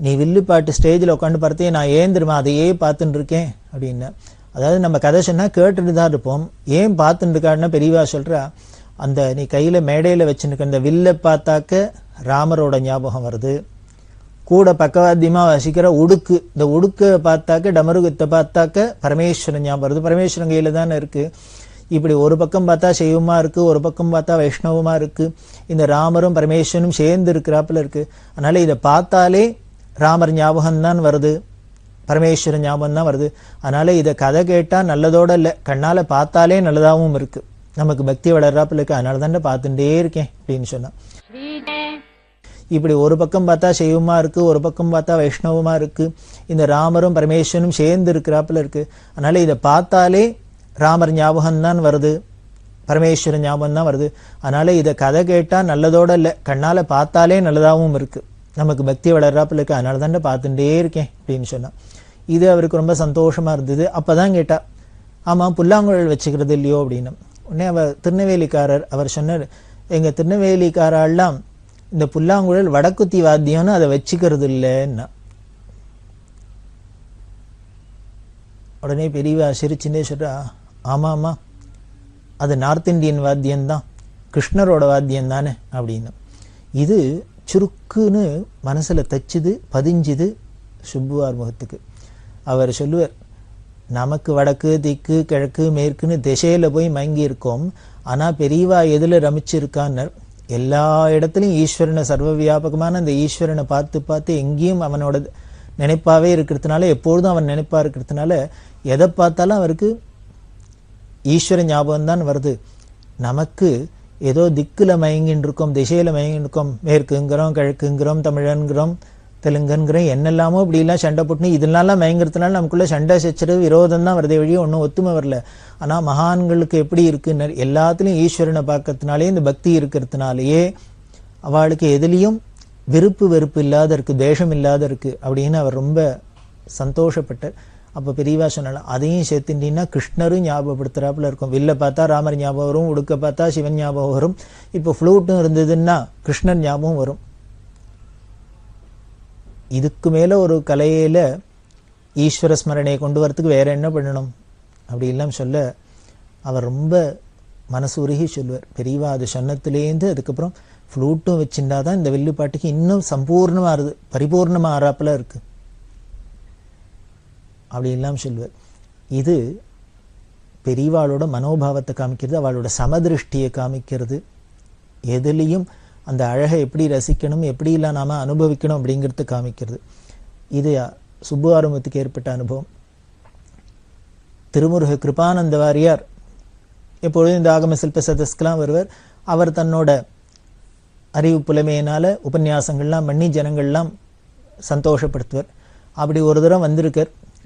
நீ வில்லுப்பாட்டு ஸ்டேஜில் உட்காந்து பார்த்தே நான் ஏன் தெரியுமா அதையே பார்த்துட்டு இருக்கேன் அப்படின்னா. அதாவது நம்ம கதை சொன்னால் கேட்டுட்டு தான் இருப்போம், ஏன் பார்த்துட்டு இருக்காருன்னா பெரியவா சொல்கிறா, அந்த நீ கையில் மேடையில் வச்சுருக்க அந்த வில்லை பார்த்தாக்க ராமரோட ஞாபகம் வருது, கூட பக்கவாத்தியமாக வசிக்கிற உடுக்கு, இந்த உடுக்கை பார்த்தாக்க டமருகத்தை பார்த்தாக்க பரமேஸ்வரன் ஞாபகம் வருது, பரமேஸ்வரன் கையில் தானே இருக்குது. இப்படி ஒரு பக்கம் பார்த்தா சைவமாக இருக்குது, ஒரு பக்கம் பார்த்தா வைஷ்ணவமாக இருக்குது, இந்த ராமரும் பரமேஸ்வரனும் சேர்ந்து இருக்கிறாப்புல இருக்குது. அதனால் இதை பார்த்தாலே ராமர் ஞாபகம்தான் வருது, பரமேஸ்வரன் ஞாபகம் தான் வருது. அதனால் இதை கதை கேட்டால் நல்லதோடு இல்லை, கண்ணால் பார்த்தாலே நல்லதாகவும் இருக்குது, நமக்கு பக்தி வளர்றாப்புல இருக்குது, அதனால தானே பார்த்துட்டே இருக்கேன் அப்படின்னு சொன்னான். இப்படி ஒரு பக்கம் பார்த்தா சைவமாக இருக்குது, ஒரு பக்கம் பார்த்தா வைஷ்ணவமாக இருக்குது, இந்த ராமரும் பரமேஸ்வரனும் சேர்ந்து இருக்கிறாப்புல இருக்குது. அதனால் இதை பார்த்தாலே ராமர் ஞாபகம்தான் வருது, பரமேஸ்வரன் ஞாபகம் தான் வருது. அதனால் இதை கதை கேட்டால் நல்லதோடு இல்லை, கண்ணால் பார்த்தாலே நல்லதாகவும் இருக்குது, நமக்கு பக்தி வளர்றாப்புல இருக்குது, அதனால தானே பார்த்துட்டே இருக்கேன் அப்படின்னு சொன்னான். இது அவருக்கு ரொம்ப சந்தோஷமாக இருந்தது. அப்போ தான் கேட்டா, ஆமாம் புல்லாங்குழல் வச்சுக்கிறது இல்லையோ அப்படின்னு. உடனே அவர் திருநெல்வேலிக்காரர், அவர் சொன்னார், எங்கள் திருநெல்வேலிக்காரெல்லாம் இந்த புல்லாங்குழல் வடக்குத்தி வாத்தியம்னு அதை வச்சுக்கிறது இல்லைன்னா. உடனே பெரியவா சிரிச்சுன்னே சொல்கிறா, ஆமாம் ஆமாம் அது நார்த் இந்தியன் வாத்தியம்தான், கிருஷ்ணரோட வாத்தியம் தானே அப்படின்னு. இது சுருக்குன்னு மனசில் தச்சுது, பதிஞ்சுது சுப்பு ஆறுமுகத்துக்கு. அவர் சொல்லுவார், நமக்கு வடக்கு திக்கு கிழக்கு மேற்குன்னு திசையில் போய் மயங்கி இருக்கோம், ஆனால் பெரியவா எதில் ரமிச்சிருக்கான்னு எல்லா இடத்துலையும் ஈஸ்வரனை சர்வ வியாபகமான அந்த ஈஸ்வரனை பார்த்து பார்த்து எங்கேயும் அவனோட நினைப்பாவே இருக்கிறதுனால, எப்பொழுதும் அவன் நினைப்பா இருக்கிறதுனால எதை பார்த்தாலும் அவருக்கு ஈஸ்வர ஞாபகம் தான் வருது. நமக்கு ஏதோ திக்கில் மயங்கின்னு இருக்கோம், திசையில் மயங்கின்னு இருக்கோம், மேற்குங்கிறோம் கிழக்குங்கிறோம் தமிழன்கிறோம் தெலுங்குங்கிறோம், என்னெல்லாமோ இப்படிலாம் சண்டை போட்டுன்னு இதனாலாம் மயங்கிறதுனால நமக்குள்ள சண்டை சச்சரவு விரோதம் தான் வருதே வழியும் ஒன்றும் ஒத்துமை வரல. ஆனால் மகான்களுக்கு எப்படி இருக்குன்னு எல்லாத்துலேயும் ஈஸ்வரனை பார்க்கறதுனாலே, இந்த பக்தி இருக்கிறதுனாலேயே அவளுக்கு எதுலேயும் விருப்பு வெறுப்பு இல்லாத இருக்குது, தேசம் இல்லாத இருக்குது அப்படின்னு அவர் ரொம்ப சந்தோஷப்பட்டார். அப்போ பெரியவா சொன்னாலும் அதையும் சேர்த்துட்டீங்கன்னா கிருஷ்ணரும் ஞாபகப்படுத்துகிறாப்புல இருக்கும். வில்ல பார்த்தா ராமர் ஞாபகம் வரும், உடுக்க பார்த்தா சிவன் ஞாபகம் வரும், இப்போ ஃப்ளூட்டும் இருந்ததுன்னா கிருஷ்ணர் ஞாபகம் வரும். இதுக்கு மேலே ஒரு கலையில் ஈஸ்வர ஸ்மரணையை கொண்டு வரத்துக்கு வேற என்ன பண்ணணும் அப்படி இல்லாமல் சொல்ல அவர் ரொம்ப மனசு உருகி சொல்லுவார். பெரியவா அது சொன்னத்துலேருந்து அதுக்கப்புறம் ஃப்ளூட்டும் வச்சுட்டா தான் இந்த வில்லுப்பாட்டுக்கு இன்னும் சம்பூர்ணமாக ஆறுது, பரிபூர்ணமாக ஆறாப்பில் இருக்குது அப்படின்லாம் சொல்லுவார். இது பெரியவாளோட மனோபாவத்தை காமிக்கிறது, அவளோட சமதிருஷ்டியை காமிக்கிறது, எதுலேயும் அந்த அழகை எப்படி ரசிக்கணும், எப்படிலாம் நாம் அனுபவிக்கணும் அப்படிங்கிறது காமிக்கிறது. இது சுப்பு ஆறுமுகத்துக்கு ஏற்பட்ட அனுபவம். திருமுருக கிருபானந்த வாரியார் எப்பொழுதும் இந்த ஆகம சில்ப சதஸ்கெலாம் வருவார். அவர் தன்னோட அறிவு புலமையினால் உபன்யாசங்கள்லாம் பண்ணி ஜனங்கள்லாம் சந்தோஷப்படுத்துவார். அப்படி ஒரு தரம்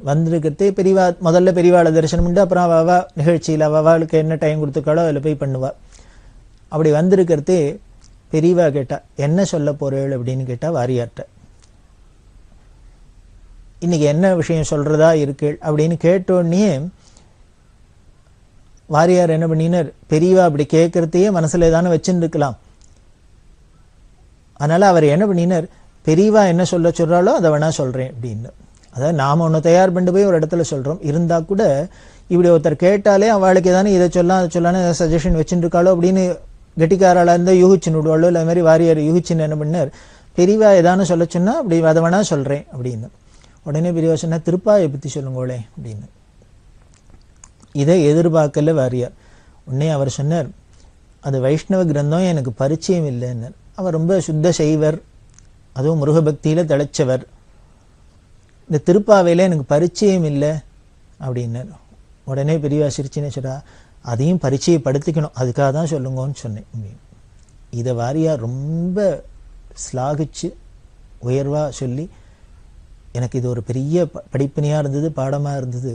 வந்திருக்கிறதே பெரியவா முதல்ல பெரியவாளை தரிசனம் பண்ணி அப்புறம் அவா நிகழ்ச்சியில் அவளுக்கு என்ன டைம் கொடுத்துருக்காளோ அதில் போய் பண்ணுவாள். அப்படி வந்திருக்கிறதே பெரியவா கேட்டா, என்ன சொல்ல போறேள் அப்படின்னு கேட்டா வாரியார்ட்ட. இன்னைக்கு என்ன விஷயம் சொல்றதா இருக்கு அப்படின்னு கேட்டோடனே வாரியார் என்ன பண்ணினார், பெரியவா அப்படி கேட்கறதையே மனசுல ஏதானு வச்சுன்னு இருக்கலாம், அதனால அவர் என்ன பண்ணினார், பெரியவா என்ன சொல்றாளோ அதை வேணா சொல்றேன் அப்படின்னு. அதாவது நாம ஒன்று தயார் பண்ணிட்டு போய் ஒரு இடத்துல சொல்றோம், இருந்தா கூட இப்படி ஒருத்தர் கேட்டாலே அவளுக்கு ஏதானு இதை சொல்லலாம் அதை சொல்லலாம் ஏதாவது சஜஷன் வச்சுட்டு இருக்காளோ அப்படின்னு கெட்டிக்காராளாக இருந்தால் யூகிச்சுன்னு விடுவாளோ, இல்லை மாதிரி வாரியார் யூகிச்சுன்னு என்ன பண்ணார், பெரியவா ஏதானு சொல்ல சொன்னா அப்படி அதை வேணா சொல்றேன் அப்படின்னு. உடனே பெரியவா சொன்னா திருப்பாயை பற்றி சொல்லுங்களே அப்படின்னு. இதை எதிர்பார்க்கல வாரியார். உடனே அவர் சொன்னார், அது வைஷ்ணவ கிரந்தம் எனக்கு பரிச்சயம் இல்லைன்னு. அவர் ரொம்ப சுத்த சைவர், அதுவும் முருகபக்தியில் திளைச்சவர். இந்த திருப்பாவையில் எனக்கு பரிச்சயம் இல்லை அப்படின்னார். உடனே பெரியவா சிரிச்சின்னு சொல்றா, அதையும் பரிச்சயப்படுத்திக்கணும், அதுக்காக தான் சொல்லுங்கன்னு சொன்னேன். இதை வாரியார் ரொம்ப ஸ்லாகிச்சு உயர்வாக சொல்லி எனக்கு இது ஒரு பெரிய படிப்பினையாக இருந்தது, பாடமாக இருந்தது.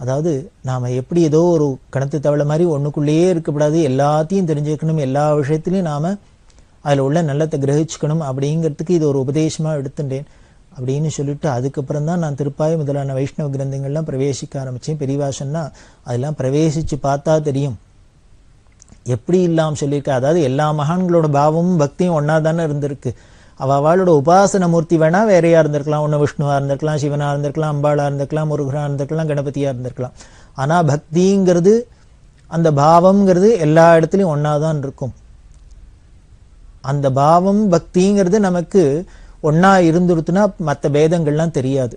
அதாவது நாம் எப்படி ஏதோ ஒரு கணத்து தவளை மாதிரி ஒன்றுக்குள்ளேயே இருக்கக்கூடாது, எல்லாத்தையும் தெரிஞ்சுக்கணும், எல்லா விஷயத்துலையும் நாம் அதில் உள்ள நல்லத்தை கிரகிச்சுக்கணும் அப்படிங்கிறதுக்கு இது ஒரு உபதேசமாக எடுத்துட்டேன் அப்படின்னு சொல்லிட்டு அதுக்கப்புறம் தான் நான் திருப்பாய் முதலான வைஷ்ணவ கிரந்தங்கள்லாம் பிரவேசிக்க ஆரம்பித்தேன். பெரியவா சொன்னா அதெல்லாம் பிரவேசித்து பார்த்தா தெரியும் எப்படி இல்லாமல் சொல்லியிருக்கா. அதாவது எல்லா மகான்களோட பாவமும் பக்தியும் ஒன்றா தானே இருந்திருக்கு. அவளோட உபாசன மூர்த்தி வேணா வேறையா இருந்திருக்கலாம், ஒன்று விஷ்ணுவா இருந்திருக்கலாம், சிவனா இருந்திருக்கலாம், அம்பாளா இருந்திருக்கலாம், முருகனா இருந்திருக்கலாம், கணபதியா இருந்திருக்கலாம். ஆனால் பக்திங்கிறது அந்த பாவம்ங்கிறது எல்லா இடத்துலையும் ஒன்றா தான் இருக்கும். அந்த பாவம் பக்திங்கிறது நமக்கு ஒன்றா இருந்துருத்துனா மற்ற பேதங்கள்லாம் தெரியாது.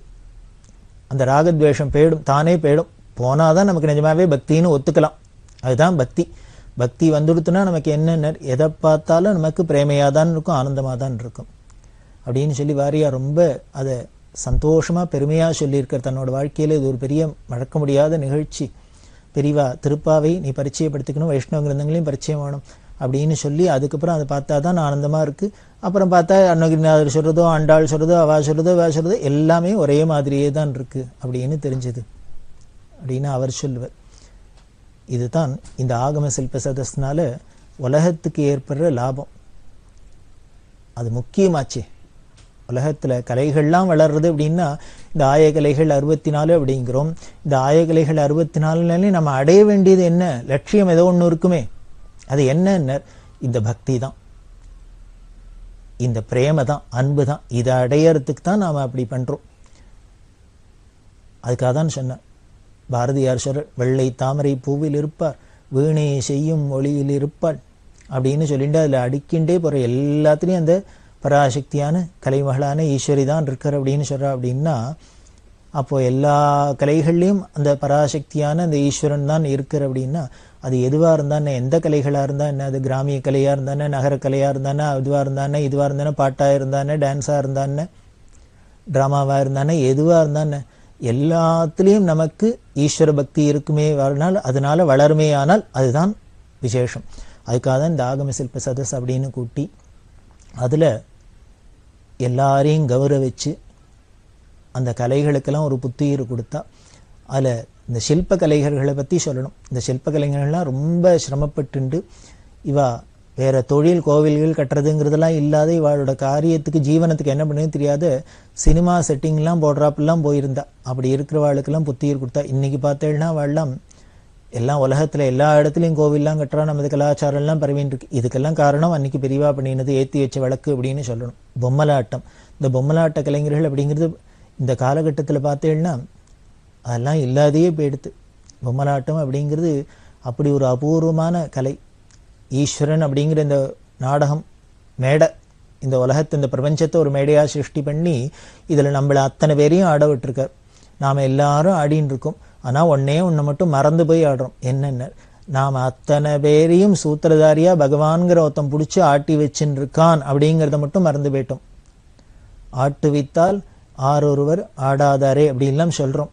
அந்த ராகத்வேஷம் போயிடும், தானே போயிடும். போனாதான் நமக்கு நிஜமாவே பக்தின்னு ஒத்துக்கலாம். அதுதான் பக்தி. பக்தி வந்துடுத்துனா நமக்கு என்னென்ன எதை பார்த்தாலும் நமக்கு பிரேமையாக தான் இருக்கும், ஆனந்தமாக தான் இருக்கும் அப்படின்னு சொல்லி வாரியா ரொம்ப அதை சந்தோஷமாக பெருமையாக சொல்லியிருக்கார் தன்னோட வாழ்க்கையில். இது ஒரு பெரிய மறக்க முடியாத நிகழ்ச்சி. பெரியவா திருப்பாவை நீ பரிச்சயப்படுத்திக்கணும், வைஷ்ணவ கிரந்தங்களையும் பரிச்சயம் வேணும் அப்படின்னு சொல்லி அதுக்கப்புறம் அதை பார்த்தா தான் ஆனந்தமாக இருக்குது. அப்புறம் பார்த்தா அன்னகிரிநாதர் சொல்கிறதோ, ஆண்டாள் சொல்கிறதோ, அவா சொல்கிறதோ எல்லாமே ஒரே மாதிரியே தான் இருக்குது அப்படின்னு தெரிஞ்சது அப்படின்னு அவர் சொல்லுவார். இதுதான் இந்த ஆகம சில்ப சதஸ்னால உலகத்துக்கு ஏற்படுற லாபம். அது முக்கியமாச்சு. உலகத்தில் கலைகள்லாம் வளர்றது அப்படின்னா இந்த ஆயகலைகள் 64 அப்படிங்கிறோம். இந்த ஆயகலைகள் 64 நம்ம அடைய வேண்டியது என்ன லட்சியம் ஏதோ ஒன்று இருக்குமே. அது என்ன? இந்த பக்தி தான், இந்த பிரேம தான், அன்பு தான். இதை அடையறதுக்கு தான் நாம் அப்படி பண்ணுறோம். அதுக்காக தான் சொன்னேன் பாரதியார் சொல்ற, வெள்ளை தாமரை பூவில் இருப்பார், வீணை செய்யும் ஒளியில் இருப்பாள் அப்படின்னு சொல்லிட்டு அதில் அடிக்கின்றே போகிற எல்லாத்துலேயும் அந்த பராசக்தியான கலைமகளான ஈஸ்வரி தான் இருக்கார் அப்படின்னு சொல்கிறா. அப்படின்னா அப்போது எல்லா கலைகள்லையும் அந்த பராசக்தியான அந்த ஈஸ்வரன் தான் இருக்கிற. அப்படின்னா அது எதுவாக இருந்தானே, எந்த கலைகளாக இருந்தால் என்ன, அது கிராமிய கலையாக இருந்தானே, நகர கலையாக இருந்தானே, அதுவாக இருந்தானே, இதுவாக இருந்தானே, பாட்டாக இருந்தானே, டான்ஸாக இருந்தானே, ட்ராமாவாக இருந்தானே, எதுவாக இருந்தானே, எல்லாத்துலேயும் நமக்கு ஈஸ்வர பக்தி இருக்குமே அதனால வளருமே. ஆனால் அதுதான் விசேஷம். அதுக்காக தான் இந்த ஆகம சில்ப சதஸ் அப்படின்னு கூட்டி அதில் எல்லாரையும் கௌரவிச்சு அந்த கலைகளுக்கெல்லாம் ஒரு புத்துயிர் கொடுத்தா. அதில் இந்த சில்ப கலைஞர்களை பற்றி சொல்லணும். இந்த சில்ப கலைஞர்கள்லாம் ரொம்ப சிரமப்பட்டு இவா வேற தொழில் கோவில்கள் கட்டுறதுங்கிறதெல்லாம் இல்லாத இவாளோட காரியத்துக்கு ஜீவனத்துக்கு என்ன பண்ணுன்னு தெரியாத சினிமா செட்டிங்லாம் போடுறாப்பெல்லாம் போயிருந்தா. அப்படி இருக்கிறவாளுக்கெல்லாம் புத்துயிர் கொடுத்தா. இன்னைக்கு பார்த்தேன்னா அவள்லாம் எல்லாம் உலகத்தில் எல்லா இடத்துலையும் கோவில்லாம் கட்டுறா, நமது கலாச்சாரம்லாம் பரவின்னு இருக்கு. இதுக்கெல்லாம் காரணம் அன்னைக்கு பெரியவா பண்ணினது ஏற்றி வச்ச விளக்கு அப்படின்னு சொல்லணும். பொம்மலாட்டம், இந்த பொம்மலாட்ட கலைஞர்கள் அப்படிங்கிறது இந்த காலகட்டத்தில் பார்த்தேன்னா அதெல்லாம் இல்லாதையே போயிடுத்து. பொம்மலாட்டம் அப்படிங்கிறது அப்படி ஒரு அபூர்வமான கலை. ஈஸ்வரன் அப்படிங்கிற இந்த நாடகம் மேடை, இந்த உலகத்தை இந்த பிரபஞ்சத்தை ஒரு மேடையாக சிருஷ்டி பண்ணி இதில் நம்மளை அத்தனை பேரையும் ஆட விட்டுருக்கார். நாம் எல்லாரும் ஆடின்னு இருக்கோம். ஆனால் ஒன்று மட்டும் மறந்து போய் ஆடுறோம். என்னென்ன, நாம் அத்தனை பேரையும் சூத்திரதாரியாக பகவான்கிற ஒருத்தன் பிடிச்சி ஆட்டி வச்சுன்னு இருக்கான் அப்படிங்கிறத மட்டும் மறந்து போயிட்டோம். ஆட்டுவித்தால் ஆரொருவர் ஆடாதாரே அப்படின்லாம் சொல்கிறோம்.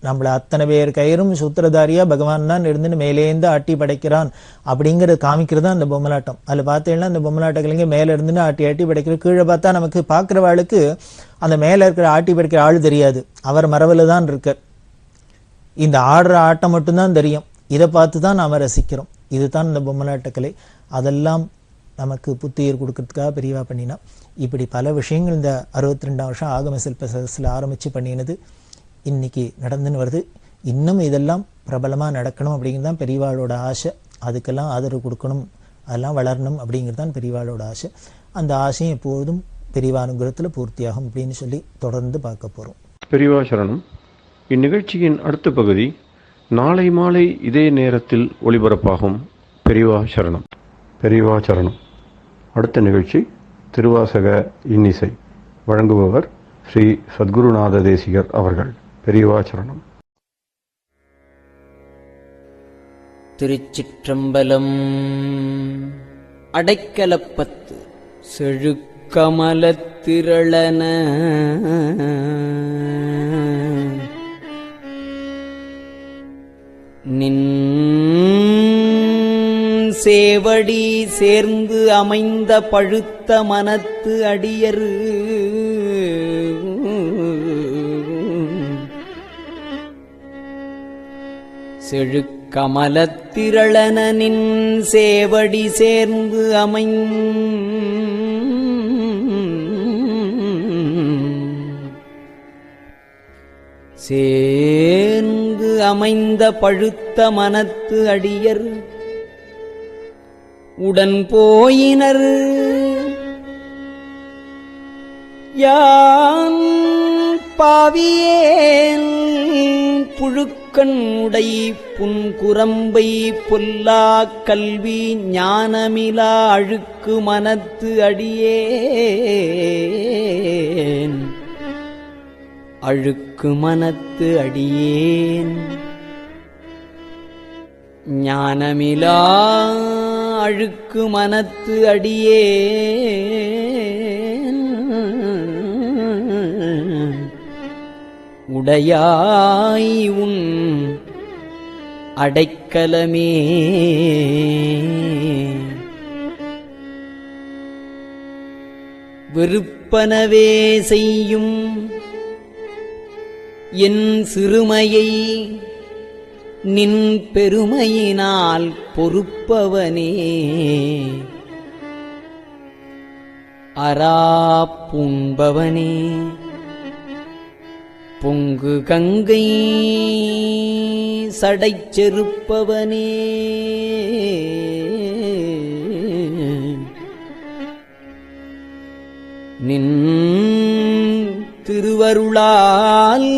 நம்மளை அத்தனை பேர் கயிறும் சூத்திரதாரியா பகவான் தான் இருந்துன்னு மேலேருந்து ஆட்டி படைக்கிறான் அப்படிங்கிறத காமிக்கிறது தான் அந்த பொம்மலாட்டம். அதில் பார்த்தீங்கன்னா அந்த பொம்மலாட்ட கலைஞர் மேலே இருந்துன்னு ஆட்டி ஆட்டி படைக்கிறது. கீழே பார்த்தா நமக்கு பார்க்குறவாளுக்கு அந்த மேலே இருக்கிற ஆட்டி படைக்கிற ஆள் தெரியாது, அவர் மரபில் தான் இருக்கார். இந்த ஆடுற ஆட்டம் மட்டும்தான் தெரியும். இதை பார்த்து தான் நாம் ரசிக்கிறோம். இதுதான் இந்த பொம்மலாட்ட கலை. அதெல்லாம் நமக்கு புத்துயிர் கொடுக்கறதுக்காக பெரியவா பண்ணினா. இப்படி பல விஷயங்கள் இந்த 62 வருஷம் ஆகம சில்ப சதஸில் ஆரம்பித்து பண்ணினது இன்னைக்கு நடந்துன்னு வருது. இன்னும் இதெல்லாம் பிரபலமாக நடக்கணும் அப்படிங்கிறது தான் பெரியவாளோட ஆசை. அதுக்கெல்லாம் ஆதரவு கொடுக்கணும், அதெல்லாம் வளரணும் அப்படிங்கிறது தான் பெரியவாளோட ஆசை. அந்த ஆசையும் எப்போதும் பெரியவா அனுகிரகத்தில் பூர்த்தியாகும் அப்படின்னு சொல்லி தொடர்ந்து பார்க்க போகிறோம். பெரியவா சரணம். இந்நிகழ்ச்சியின் அடுத்த பகுதி நாளை மாலை இதே நேரத்தில் ஒளிபரப்பாகும். பெரியவா சரணம். பெரியவா சரணம். அடுத்த நிகழ்ச்சி திருவாசக இன்னிசை. வழங்குபவர் ஸ்ரீ சத்குருநாத தேசிகர் அவர்கள். பெரியவாச்சரணம். திருச்சிற்றம்பலம். அடைக்கலப்பத்து. செழுக்கமலத்திரளன நின் சேவடி சேர்ந்து அமைந்த பழுத்த மனத்து அடியரு செழுக்கமலத்திரளன நின் சேவடி சேர்ந்து அமைந்த பழுத்த மனத்து அடியர் உடன் போயினர். யான் பாவியேன் புழுக்கண் உடை புன்குரம்பை பொல்லா கல்வி ஞானமிலா அழுக்கு மனத்து அடியேன். அழுக்கு மனத்து அடியேன் ஞானமிலா அழுக்கு மனத்து அடியேன். உடையாய் உன் அடைக்கலமே வெறுப்பனவே செய்யும் என் சிறுமையை நின் பெருமையினால் பொறுப்பவனே. அராப்புண்பவனே பொங்கு கங்கை சடைச் செருப்பவனே. நின் திருவருளால்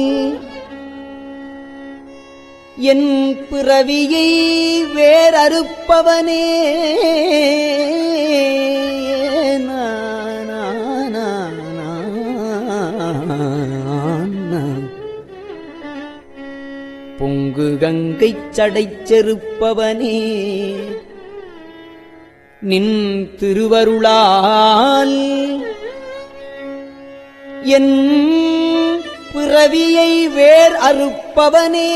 என் பிறவியை வேறறுப்பவனே. பொங்கு கங்கைச் சடைச் செருப்பவனே. நின் திருவருளால் என் பிறவியை வேர் அறுப்பவனே.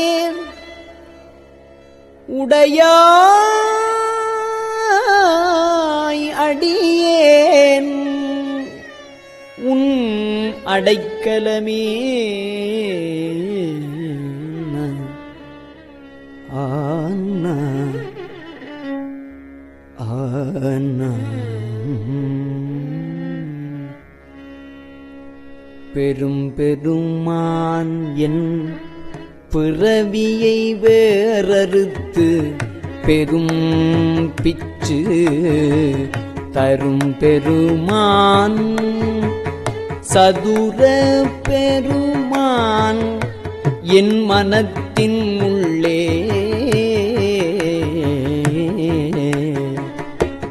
உடையாய் அடியேன் உன் அடைக்கலமே. ஆனா ஆனா பெரும் பெருமான் என் பிறவியை வேறறுத்து பெரும் பிச்சு தரும் பெருமான் சதுர பெருமான் என் மனத்தின் உள்ளே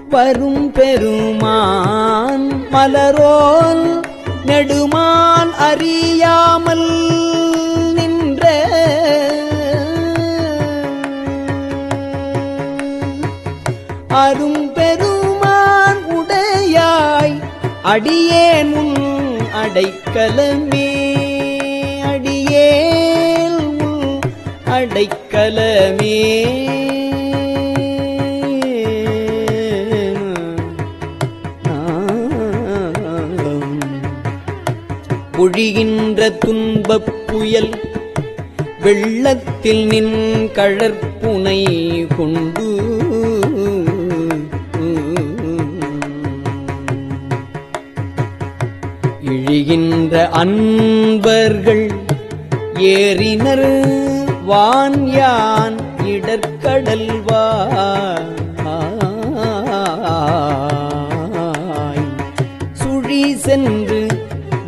வரும் பெருமான் மலரோன் நெடுமான் அறியாமல் நின்ற அரும் பெருமான் உடையாய் அடியேன் உன் அடைக்கலமே. அடியேன் உன் அடைக்கலமே. பொழிகின்ற துன்பப் புயல் வெள்ளத்தில் நின் கழற்புனை கொண்டு இழிகின்ற அன்பர்கள் ஏறினர் வான் யான் இடர்கடல்வாய் சுழி சென்று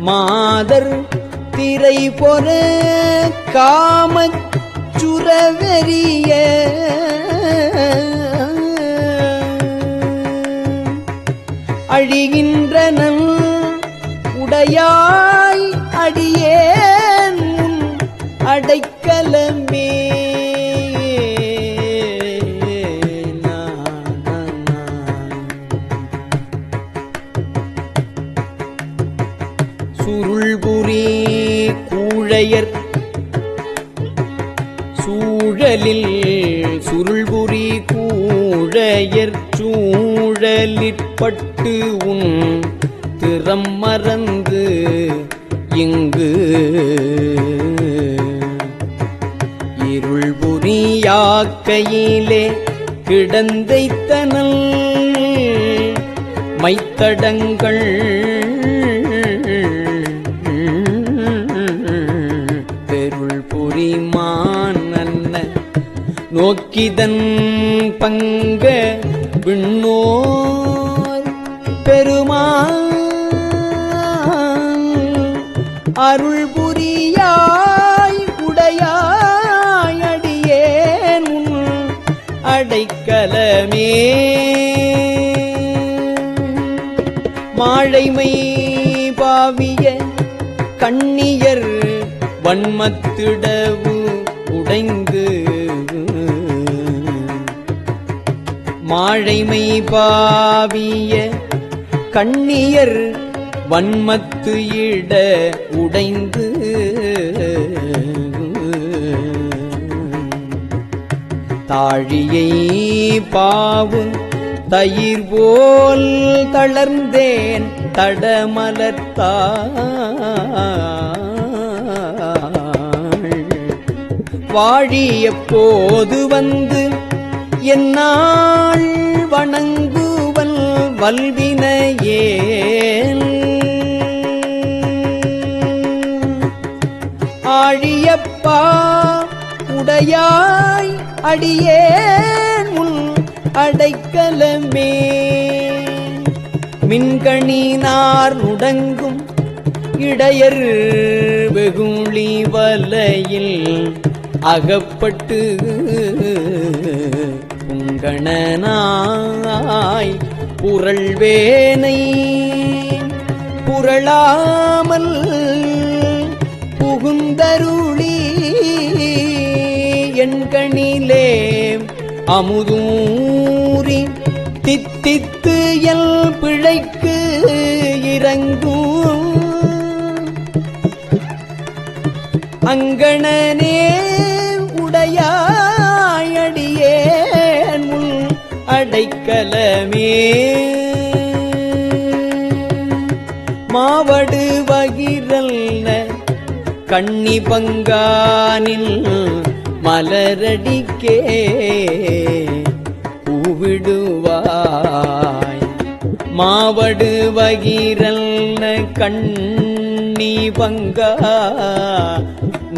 மாதர் திரை பொற காமச் சுரவெறிய அழிகின்றனன் உடையாய் அடியேன் உன் அடைக்கலமே. சுருள்புரி கூழையர் சூழலில் சுருள்புரி கூழையர் சூழலிற்பட்டு உன் திறம் மறந்து இங்கு இருள்புரியாக்கையிலே கிடந்தைத்தனல் மைத்தடங்கள் பெருள் புரிமான் அன்ன நோக்கிதன் பங்க விண்ணோர் பெருமான் அருள் புரியாய் உடையாய் அடியேன் உன் அடைக்கலமே. மாழைமை பாவிய கண்ணியர் வன்மத்திடவு உடைந்து மாழைமை பாவிய கண்ணியர் வன்மத்து இட உடைந்து தாழியை பாவு தயிர் போல் தளர்ந்தேன் தடமலர்த்தாள் வாழிய போது வந்து என்னாள் வணங்குவல் வல்வினையேன் ஆழியப்பா உடையாய் அடியேன் உன் அடைக்கலமே. மின்கணினார் உடங்கும் இடையர் வெகுளி வலையில் அகப்பட்டு புங்கணனாய் புரள்வேனை புரளாமல் புகுந்தருளி எண்கணிலே அமுதூரி தித்தித்து எல் பிழைக்கு இறங்கும் அங்கணனே உடையாயடியேன் உன் அடைக்கலமே. மாவடு வகிரல்ன கண்ணி பங்கானில் மலரடிக்கே பூவிடுவாய் மாவடு வகிரல்ன கண்ணி பங்கா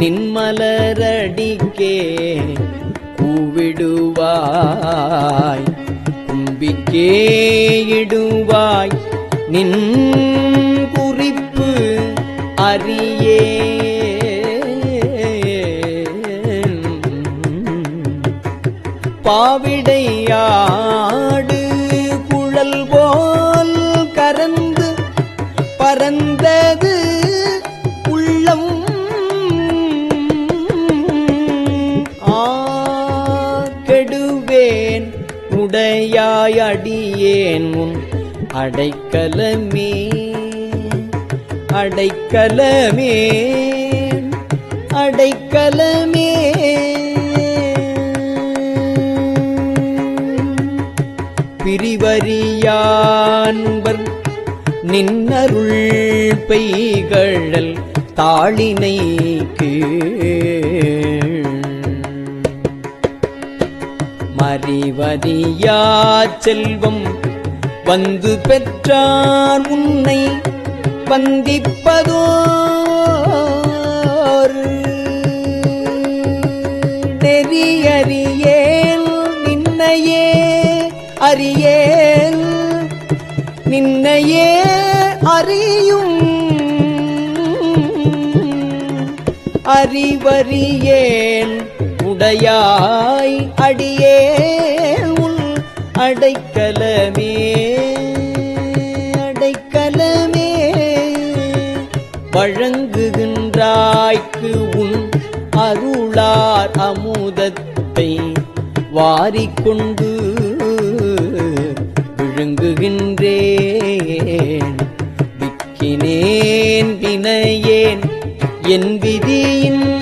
நின்மலரடிக்கே பூவிடுவாய் கும்பிக்கே இடுவாய் நின் குறிப்பு அறியே பாவிடையாடு குழல் போல் கரந்து பரந்தது உள்ளம் கெடுவேன் உடையாயடியேன் உன் அடைக்கலமே அடைக்கலமே அடைக்கலமே. பிரிவரியான்பர் நின்னருள் பெய்கழல் தாளினை மறிவரியா செல்வம் வந்து பெற்றார் உன்னை வந்திப்பதோர் நெறியறியேன் நின்னையே அறியேன் நின்னையே அறியும் அறிவறியேன் உடையாய் அடியேன் உன் அடைக்கலமே அடைக்கலமே வழங்குகின்ற விழுங்குகின்றாய்க்கு உன் அருளார் அமுதத்தை வாரிக்கொண்டு விழுங்குகின்றேன். விக்கினேன் வினையேன் என் விதியின்மையால்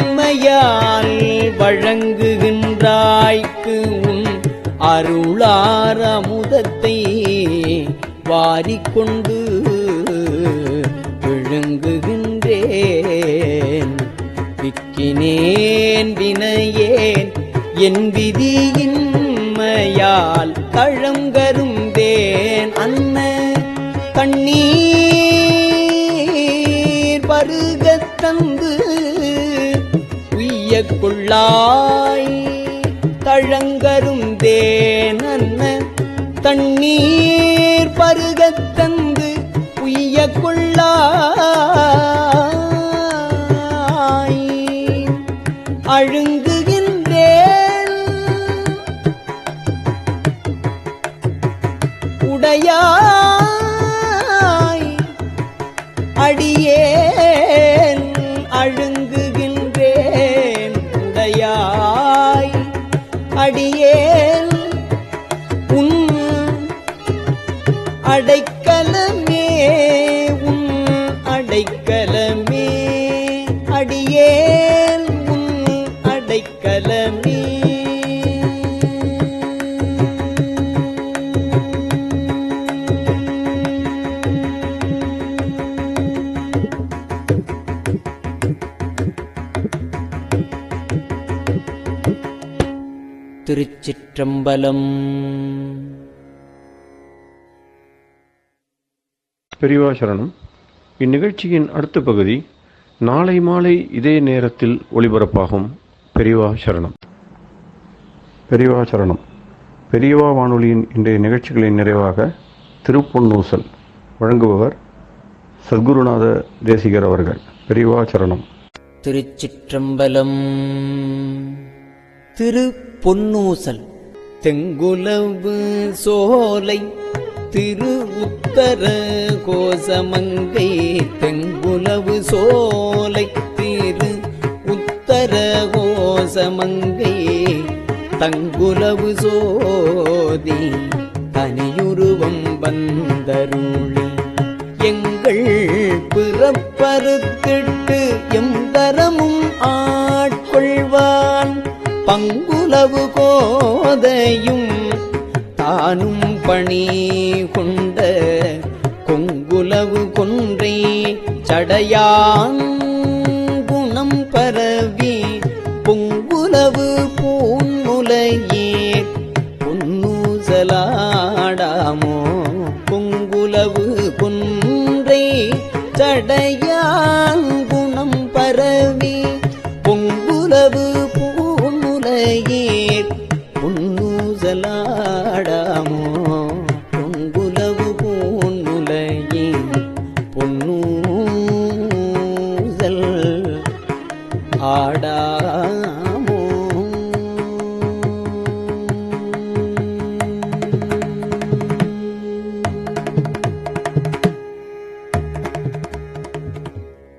வழங்குகின்றாய்க்கு உன் அருளார் அமுதத்தை வாரிக்கொண்டு விழுங்குகின்றேன். விக்கினேன் வினையேன் என் விதியின்மையால் கழங்கருந்தேன். அன்ன கண்ணீர் பருகத் தந்து உய்ய கொள்ளாய் தழங்கருந்தேன். அன்ன தண்ணீர் பருகத் தந்து உய்ய கொள்ளாய் அழுங்குகின்றேன். உடையாய் அடியேன் அழுங்குகின்றேன். உடையாய் அடியேன் உன் அடைக்கலமே உன் அடைக்கலமே அடியேன் உன் அடைக்கலமே. திருச்சிற்றம்பலம். பெரியவா சரணம். இந்நிகழ்ச்சியின் அடுத்த பகுதி நாளை மாலை இதே நேரத்தில் ஒளிபரப்பாகும். பெரியவா சரணம். பெரியவா சரணம். பெரியவா வானொலியின் இன்றைய நிகழ்ச்சிகளின் நிறைவாக திருப்பொன்னூசல் வழங்குபவர் சத்குருநாத தேசிகர் அவர்கள். பெரியவா சரணம். திருச்சிற்றம்பலம். திருப்பொன்னூசல். தெங்குலவு சோலை திரு உத்தர கோசமங்கை. தெங்குலவு சோலை திரு உத்தர கோசமங்கை. தங்குலவு சோதி தனியுருவம் வந்தருளி எங்கள் பிறப்பறுத்திட்டு எம் தரமும் ஆட்கொள்வான். பங்குலவு கோதையும் தானும் பணி கொண்ட கொங்குலவு கொன்றை சடையான் குணம் பரவி பொங்குலவு பூன்முலையே பொன்னூசலாடாமோ. பொங்குலவு கொன்றை சடையான் குணம் பரவி பொங்குலவு பூன்முலையே பொன்னூசலாடாமோ. பொங்குலவு பூன்முலையே பொன்னூசல் ஆடாமோ.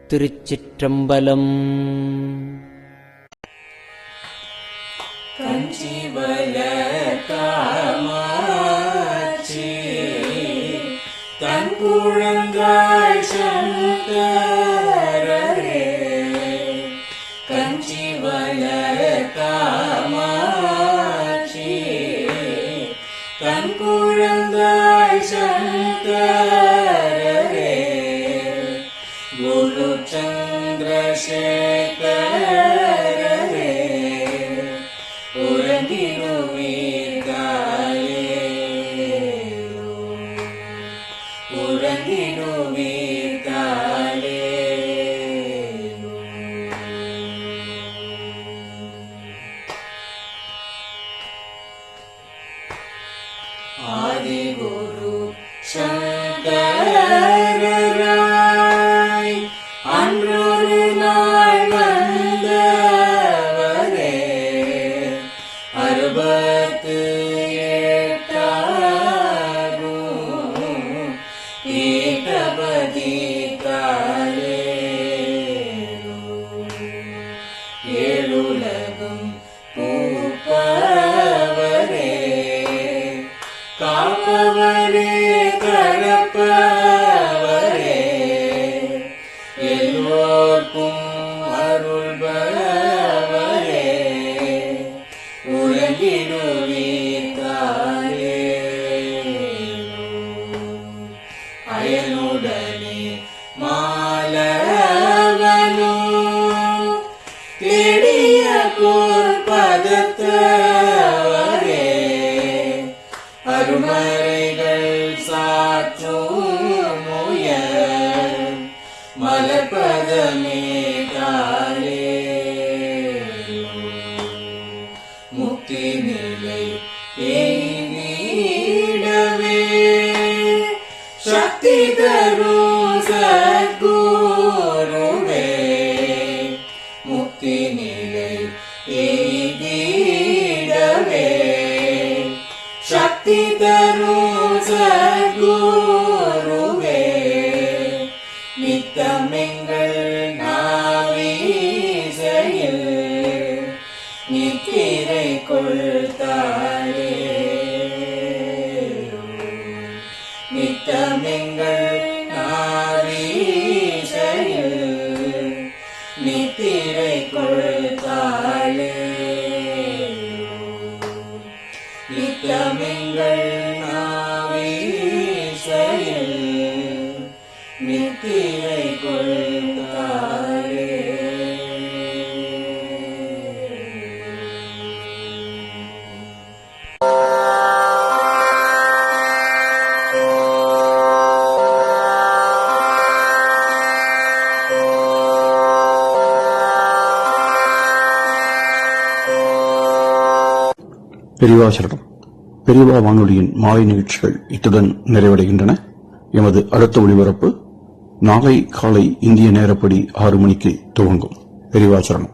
திருச்சிற்றம்பலம். காமாட்சி தன் குழந்தாய் சங்கரரே. கஞ்சிவல காமாட்சி தன் குழந்தாய் சங்கரரே. குரு சந்திரசேகரரே ஆதிகுரு சங்கரராய் அன்றொரு நாள் வந்தவரே. 68 பீட்டபதி காலே. காப்பவரே கரப்பவரே எல்லோர்க்கும் அருள்பவரே உலகிடுவீர்காலே அயனுடனே மாலவனோ தேடிய பொற்பதத்தவரே அருமறைகள் சாற்றும் முயல் மலர்பதமே காலே முக்தி நிலை எய்திடவே சக்தி தரும் சத்குருவே முக்தி நிலை எய்திடவே சக்தி தரும் சத்குருவே நித்தமெங்கள் நாவீசையில் நித்திரை கொள்தாளே நித்தமெங்கள் நாவீசையில் நித்திரை கொள்தாளே நித்தமெங்கள் நாவீசையில் நித்திரை கொள்தாளே பெரியவா சரணம். பெரியவா வானொலியின் மாலை நிகழ்ச்சிகள் இத்துடன் நிறைவடைகின்றன. எமது அடுத்த ஒளிபரப்பு நாளை காலை இந்திய நேரப்படி 6 மணிக்கு துவங்கும். பெரியவா சரணம்.